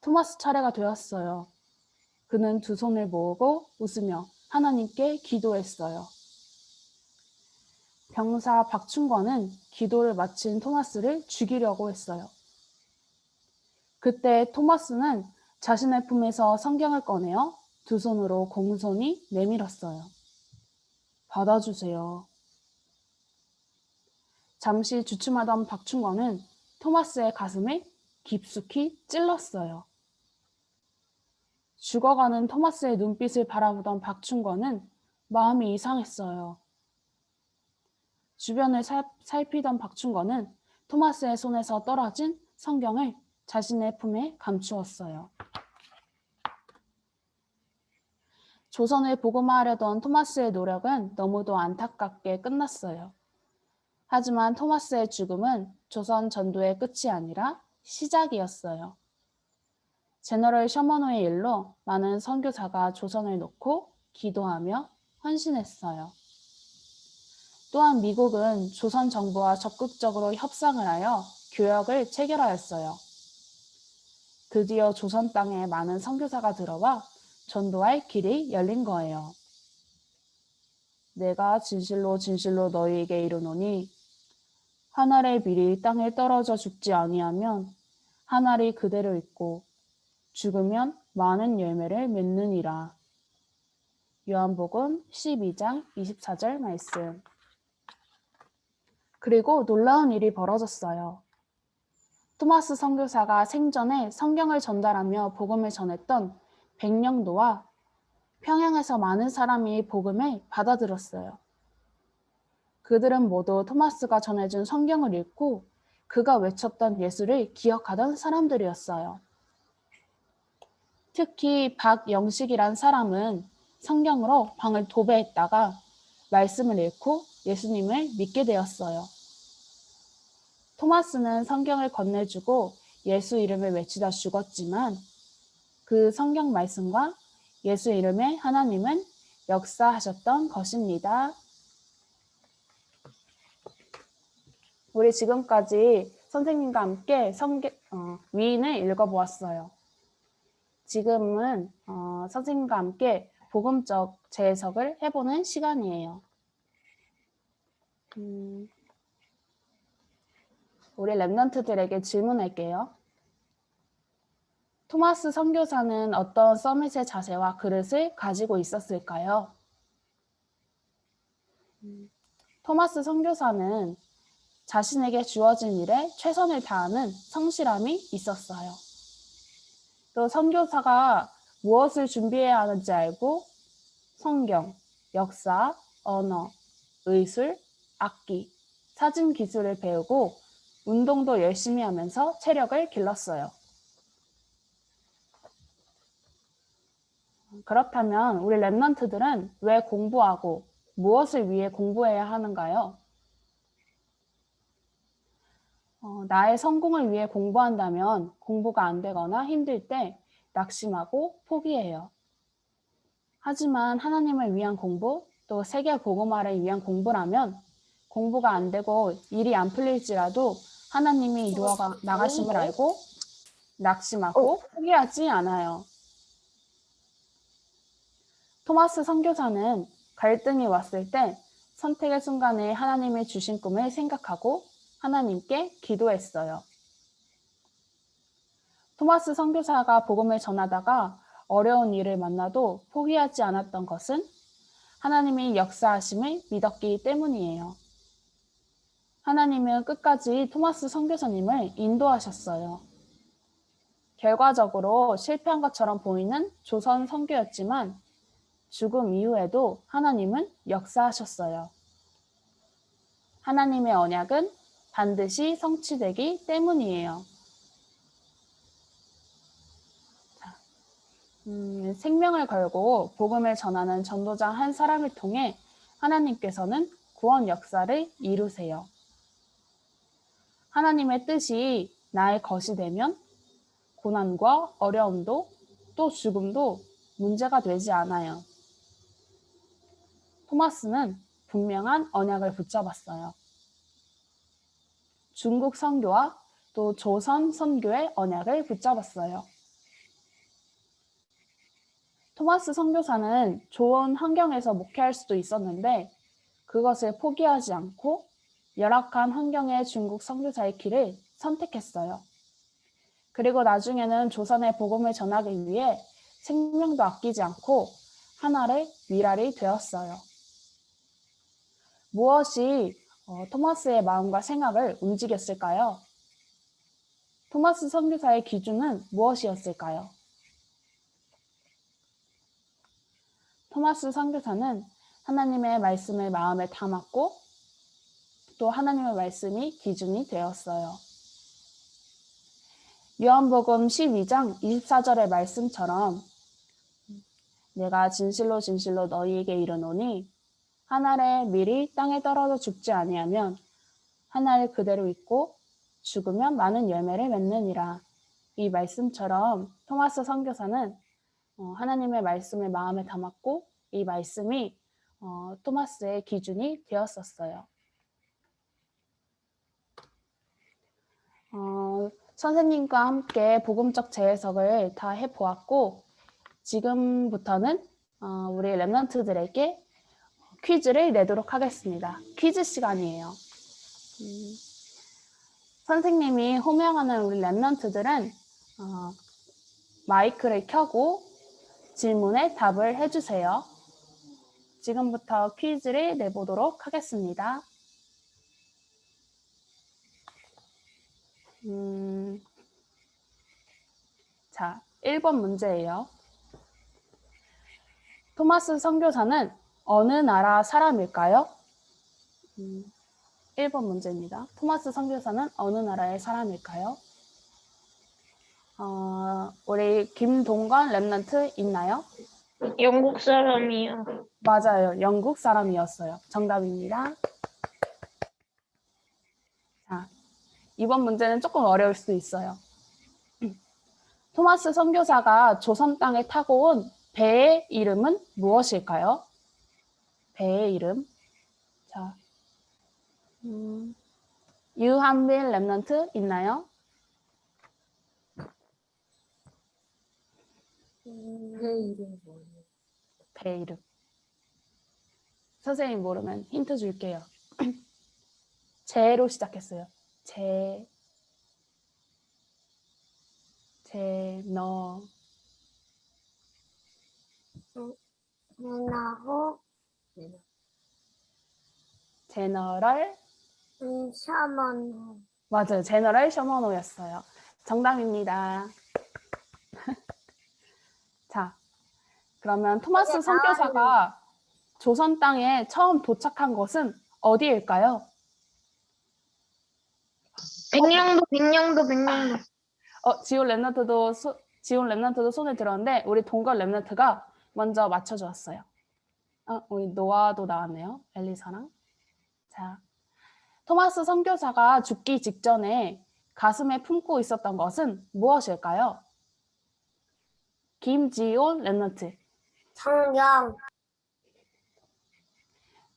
토마스 차례가 되었어요. 그는 두 손을 모으고 웃으며 하나님께 기도했어요. 병사 박충권은 기도를 마친 토마스를 죽이려고 했어요. 그때 토마스는 자신의 품에서 성경을 꺼내어 두 손으로 공손히 내밀었어요. 받아주세요. 잠시 주춤하던 박충권은 토마스의 가슴에 깊숙이 찔렀어요. 죽어가는 토마스의 눈빛을 바라보던 박충권은 마음이 이상했어요. 주변을 살피던 박충권은 토마스의 손에서 떨어진 성경을 자신의 품에 감추었어요. 조선을 복음화하려던 토마스의 노력은 너무도 안타깝게 끝났어요. 하지만 토마스의 죽음은 조선 전도의 끝이 아니라 시작이었어요. 제너럴 셔먼호의 일로 많은 선교사가 조선을 놓고 기도하며 헌신했어요. 또한 미국은 조선 정부와 적극적으로 협상을 하여 교역을 체결하였어요. 드디어 조선 땅에 많은 선교사가 들어와 전도할 길이 열린 거예요. 내가 진실로 진실로 너희에게 이르노니 한 알의 밀이 땅에 떨어져 죽지 아니하면 한 알이 그대로 있고 죽으면 많은 열매를 맺느니라. 요한복음 12장 24절 말씀. 그리고 놀라운 일이 벌어졌어요. 토마스 선교사가 생전에 성경을 전달하며 복음을 전했던 백령도와 평양에서 많은 사람이 복음을 받아들였어요. 그들은 모두 토마스가 전해준 성경을 읽고 그가 외쳤던 예수를 기억하던 사람들이었어요. 특히 박영식이란 사람은 성경으로 방을 도배했다가 말씀을 읽고 예수님을 믿게 되었어요. 토마스는 성경을 건네주고 예수 이름을 외치다 죽었지만 그 성경 말씀과 예수 이름의 하나님은 역사하셨던 것입니다. 우리 지금까지 선생님과 함께 위인을 읽어보았어요. 지금은 선생님과 함께 복음적 재해석을 해보는 시간이에요. 우리 랩런트들에게 질문할게요. 토마스 선교사는 어떤 서밋의 자세와 그릇을 가지고 있었을까요? 토마스 선교사는 자신에게 주어진 일에 최선을 다하는 성실함이 있었어요. 또 선교사가 무엇을 준비해야 하는지 알고 성경, 역사, 언어, 의술, 악기, 사진 기술을 배우고 운동도 열심히 하면서 체력을 길렀어요. 그렇다면 우리 랩런트들은 왜 공부하고 무엇을 위해 공부해야 하는가요? 나의 성공을 위해 공부한다면 공부가 안 되거나 힘들 때 낙심하고 포기해요. 하지만 하나님을 위한 공부 또 세계 복음화를 위한 공부라면 공부가 안 되고 일이 안 풀릴지라도 하나님이 이루어 나가심을 알고 낙심하고 포기하지 않아요. 토마스 선교사는 갈등이 왔을 때 선택의 순간에 하나님의 주신 꿈을 생각하고 하나님께 기도했어요. 토마스 선교사가 복음을 전하다가 어려운 일을 만나도 포기하지 않았던 것은 하나님의 역사하심을 믿었기 때문이에요. 하나님은 끝까지 토마스 선교사님을 인도하셨어요. 결과적으로 실패한 것처럼 보이는 조선 선교였지만 죽음 이후에도 하나님은 역사하셨어요. 하나님의 언약은 반드시 성취되기 때문이에요. 생명을 걸고 복음을 전하는 전도자 한 사람을 통해 하나님께서는 구원 역사를 이루세요. 하나님의 뜻이 나의 것이 되면 고난과 어려움도 또 죽음도 문제가 되지 않아요. 토마스는 분명한 언약을 붙잡았어요. 중국 선교와 또 조선 선교의 언약을 붙잡았어요. 토마스 선교사는 좋은 환경에서 목회할 수도 있었는데 그것을 포기하지 않고 열악한 환경의 중국 선교사의 길을 선택했어요. 그리고 나중에는 조선의 복음을 전하기 위해 생명도 아끼지 않고 하나의 위랄이 되었어요. 무엇이 토마스의 마음과 생각을 움직였을까요? 토마스 선교사의 기준은 무엇이었을까요? 토마스 선교사는 하나님의 말씀을 마음에 담았고 또 하나님의 말씀이 기준이 되었어요. 요한복음 12장 24절의 말씀처럼 내가 진실로 진실로 너희에게 이르노니 한 알의 밀이 땅에 떨어져 죽지 아니하면 한 알 그대로 있고 죽으면 많은 열매를 맺느니라. 이 말씀처럼 토마스 선교사는 하나님의 말씀을 마음에 담았고 이 말씀이 토마스의 기준이 되었었어요. 선생님과 함께 복음적 재해석을 다 해보았고 지금부터는 우리 랩런트들에게 퀴즈를 내도록 하겠습니다. 퀴즈 시간이에요. 선생님이 호명하는 우리 랩런트들은 마이크를 켜고 질문에 답을 해주세요. 지금부터 퀴즈를 내보도록 하겠습니다. 자, 1번 문제예요. 토마스 선교사는 어느 나라 사람일까요? 1번 문제입니다. 토마스 선교사는 어느 나라의 사람일까요? 우리 김동건 랩런트 있나요? 영국 사람이요. 맞아요. 영국 사람이었어요. 정답입니다. 자, 이번 문제는 조금 어려울 수도 있어요. 토마스 선교사가 조선 땅에 타고 온 배의 이름은 무엇일까요? 배의 이름. 자, 유한빈 랩런트 있나요? 배 이름. 선생님 모르면 힌트 줄게요. 제로 시작했어요. 제너. 나호 제너럴. 셔먼호. 맞아요. 제너럴 셔먼호였어요. 정답입니다. 자, 그러면 토마스 선교사가 조선 땅에 처음 도착한 곳은 어디일까요? 백령도. 지온 랩런트도 손을 들었는데 우리 동걸 랩런트가 먼저 맞춰주었어요. 우리 노아도 나왔네요. 엘리사랑. 자, 토마스 선교사가 죽기 직전에 가슴에 품고 있었던 것은 무엇일까요? 김지온 랩런트. 성경.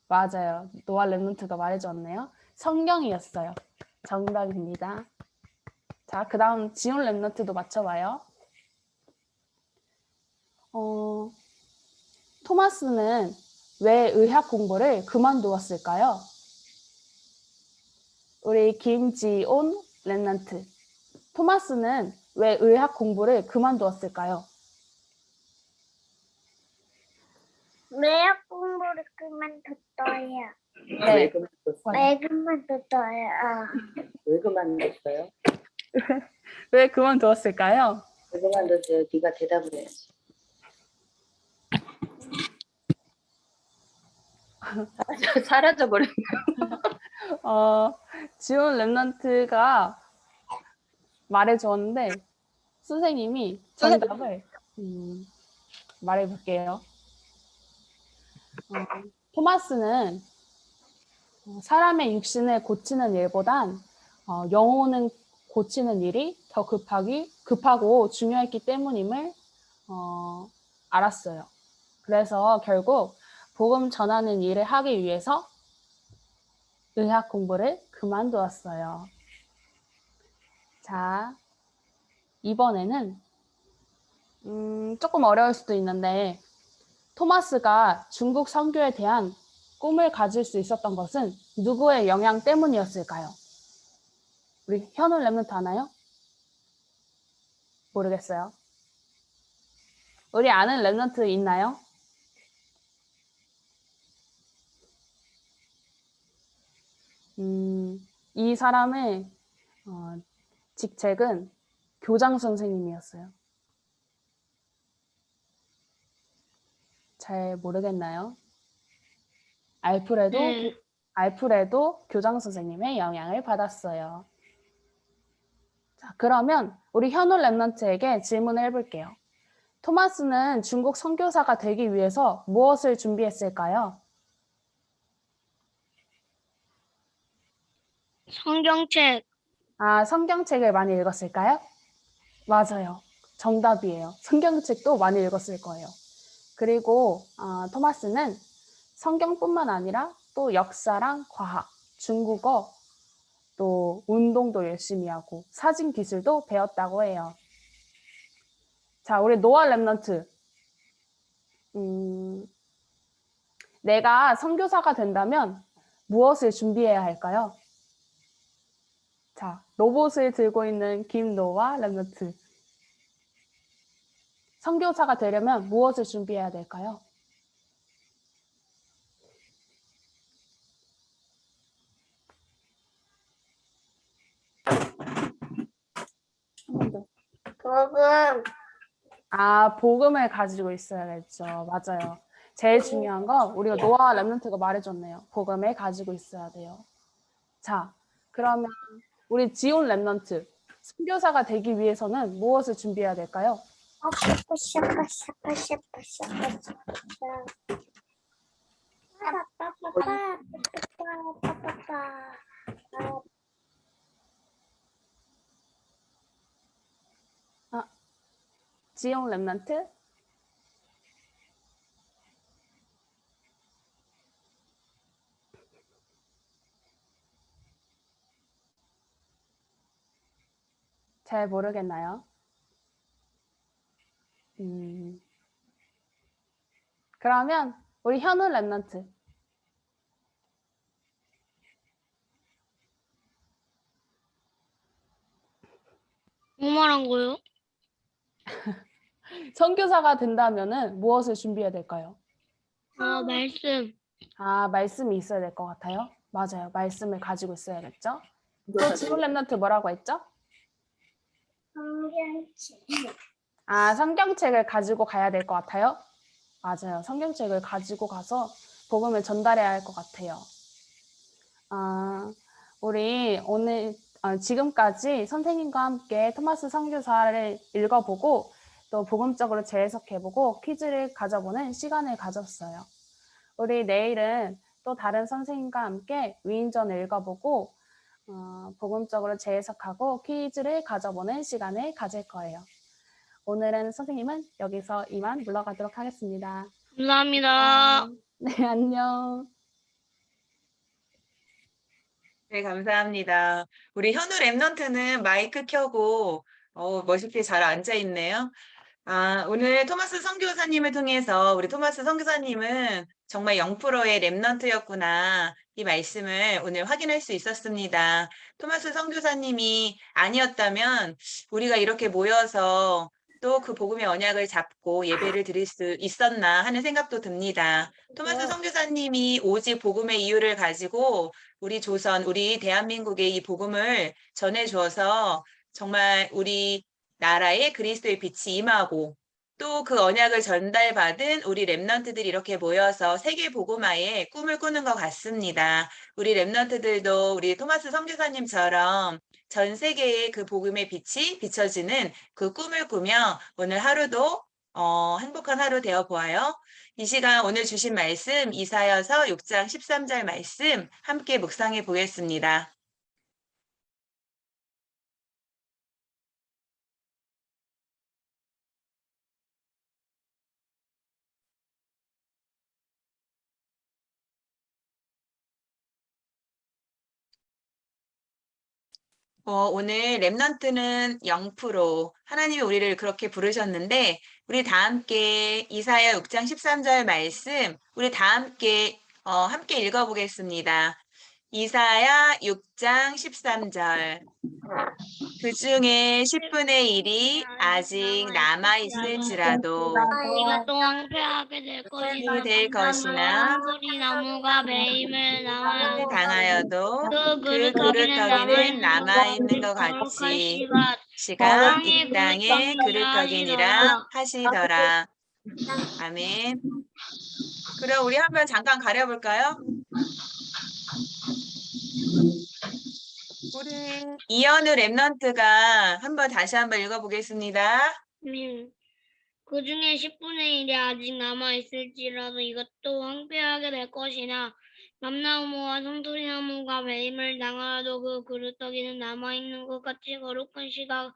맞아요. 노아 랩넌트가 말해줬네요. 성경이었어요. 정답입니다. 자, 그 다음 지온 랩넌트도 맞춰봐요. 토마스는 왜 의학 공부를 그만두었을까요? 우리 김지온 랩넌트. 토마스는 왜 의학 공부를 그만두었을까요? 매학 공부를 그만뒀어요. 네. 왜 그만뒀어요? 왜 그만뒀어요? 왜 그만두었을까요? 왜 그만뒀어요? 네가 대답을 해야지. 사라져버렸네. 지온 랩넌트가 말해주었는데 선생님이 정답을 말해볼게요. 토마스는 사람의 육신을 고치는 일보단 영혼을 고치는 일이 더 급하고 중요했기 때문임을 알았어요. 그래서 결국 복음 전하는 일을 하기 위해서 의학 공부를 그만두었어요. 자, 이번에는 조금 어려울 수도 있는데 토마스가 중국 선교에 대한 꿈을 가질 수 있었던 것은 누구의 영향 때문이었을까요? 우리 현우 랩넌트 아나요? 모르겠어요. 우리 아는 랩넌트 있나요? 이 사람의 직책은 교장 선생님이었어요. 잘 모르겠나요? 알프레도 교장 선생님의 영향을 받았어요. 자, 그러면 우리 현우 랩넌트에게 질문을 해볼게요. 토마스는 중국 선교사가 되기 위해서 무엇을 준비했을까요? 성경책. 성경책을 많이 읽었을까요? 맞아요. 정답이에요. 성경책도 많이 읽었을 거예요. 그리고 토마스는 성경뿐만 아니라 또 역사랑 과학, 중국어, 또 운동도 열심히 하고 사진 기술도 배웠다고 해요. 자, 우리 노아 랩넌트. 내가 선교사가 된다면 무엇을 준비해야 할까요? 자, 로봇을 들고 있는 김노아 랩넌트. 선교사가 되려면 무엇을 준비해야 될까요? 복음. 복음을 가지고 있어야겠죠. 맞아요. 제일 중요한 건 우리가 노아 랩넌트가 말해줬네요. 복음을 가지고 있어야 돼요. 자, 그러면 우리 지온 랩넌트. 선교사가 되기 위해서는 무엇을 준비해야 될까요? 지온 랩넌트. 잘 모르겠나요? 그러면 우리 현우 랩넌트. 뭐 말한 거요? 선교사가 된다면은 무엇을 준비해야 될까요? 말씀. 말씀이 있어야 될 것 같아요. 맞아요. 말씀을 가지고 있어야겠죠. 또 지온 랩넌트 뭐라고 했죠? 성경책. 성경책을 가지고 가야 될 것 같아요. 맞아요. 성경책을 가지고 가서 복음을 전달해야 할 것 같아요. 우리 오늘 지금까지 선생님과 함께 토마스 선교사를 읽어보고 또 복음적으로 재해석해보고 퀴즈를 가져보는 시간을 가졌어요. 우리 내일은 또 다른 선생님과 함께 위인전을 읽어보고 복음적으로 재해석하고 퀴즈를 가져보는 시간을 가질 거예요. 오늘은 선생님은 여기서 이만 물러가도록 하겠습니다. 감사합니다. 네, 안녕. 네, 감사합니다. 우리 현우 랩넌트는 마이크 켜고 멋있게 잘 앉아 있네요. 오늘 토마스 선교사님을 통해서 우리 토마스 선교사님은 정말 0%의 랩넌트였구나. 이 말씀을 오늘 확인할 수 있었습니다. 토마스 선교사님이 아니었다면 우리가 이렇게 모여서 또 그 복음의 언약을 잡고 예배를 드릴 수 있었나 하는 생각도 듭니다. 토마스 선교사님이 오직 복음의 이유를 가지고 우리 조선, 우리 대한민국에 이 복음을 전해주어서 정말 우리 나라에 그리스도의 빛이 임하고 또 그 언약을 전달받은 우리 랩넌트들이 이렇게 모여서 세계 복음화의 꿈을 꾸는 것 같습니다. 우리 랩넌트들도 우리 토마스 선교사님처럼 전 세계에 그 복음의 빛이 비춰지는 그 꿈을 꾸며 오늘 하루도 행복한 하루 되어 보아요. 이 시간 오늘 주신 말씀 이사야서 6장 13절 말씀 함께 묵상해 보겠습니다. 오늘 랩넌트는 0%, 하나님이 우리를 그렇게 부르셨는데 우리 다 함께 이사야 6장 13절 말씀 우리 다 함께 읽어보겠습니다. 이사야 6장 13절 그 중에 10분의 1이 아직 남아있을지라도 이것도 황폐하게 될 것이나 소리 나무가 매임을 당하여도 그 그 그루터기는 남아있는 것 같이 시가 이 땅에 그루터기니라 하시더라. 아멘. 그럼 우리 한번 잠깐 가려볼까요? 우리 이현우 랩넌트가 다시 한번 읽어보겠습니다. 그 중에 10분의 1이 아직 남아있을지라도 이것도 황폐하게 될 것이나 감나무와 송두리나무가 매임을 당하여도 그 그루터기는 남아있는 것 같이 거룩한 시가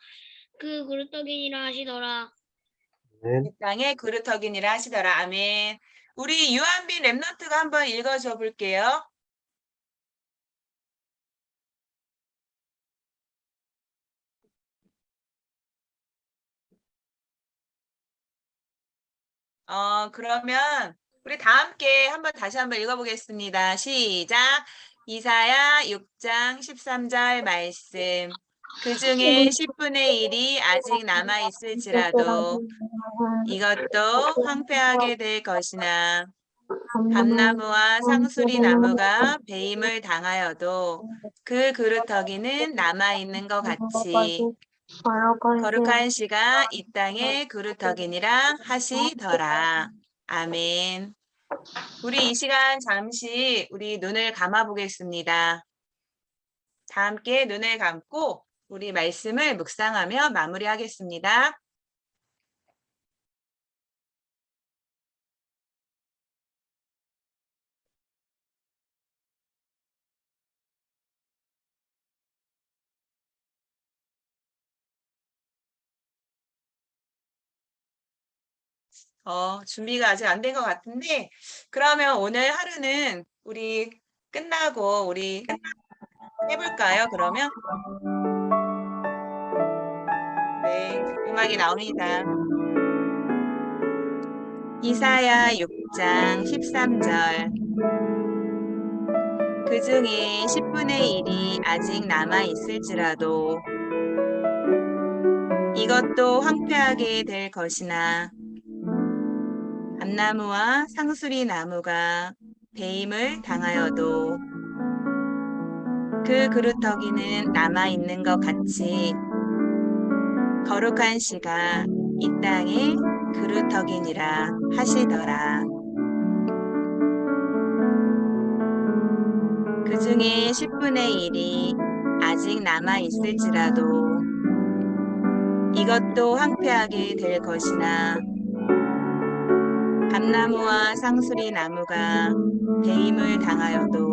그 그루터기니라 하시더라. 이 땅에 그루터기니라 하시더라. 아멘. 우리 유한빈 랩넌트가 한번 읽어줘 볼게요. 그러면 우리 다 함께 다시 한번 읽어보겠습니다. 시작! 이사야 6장 13절 말씀. 그 중에 10분의 1이 아직 남아있을지라도 이것도 황폐하게 될 것이나 감나무와 상수리 나무가 배임을 당하여도 그 그루터기는 남아있는 것 같이 거룩한 시가 이 땅에 그루터기니라 하시더라. 아멘. 우리 이 시간 잠시 우리 눈을 감아 보겠습니다. 다 함께 눈을 감고 우리 말씀을 묵상하며 마무리하겠습니다. 준비가 아직 안 된 것 같은데, 그러면 오늘 하루는 우리 끝나고 우리 해볼까요? 그러면? 네, 음악이 나옵니다. 이사야 6장 13절 그 중에 10분의 1이 아직 남아있을지라도 이것도 황폐하게 될 것이나 감나무와 상수리 나무가 배임을 당하여도 그 그루터기는 남아있는 것 같이 거룩한 시가 이 땅에 그루터기니라 하시더라. 그 중에 10분의 1이 아직 남아있을지라도 이것도 황폐하게 될 것이나 감나무와 상수리 나무가 배임을 당하여도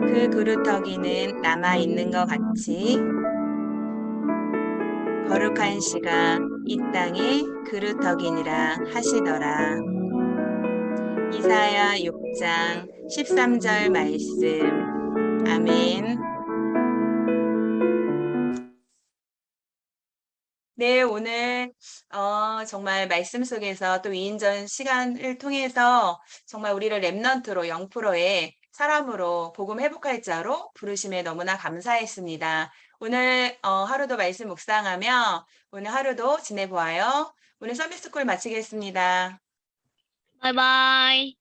그 그루터기는 남아있는 것 같이 거룩한 시가 이 땅에 그루터기니라 하시더라. 이사야 6장 13절 말씀 아멘. 네, 오늘 정말 말씀 속에서 또 위인전 시간을 통해서 정말 우리를 렘넌트로 0%의 사람으로 복음 회복할 자로 부르심에 너무나 감사했습니다. 오늘 하루도 말씀 묵상하며 오늘 하루도 지내보아요. 오늘 서비스콜 마치겠습니다. 바이바이.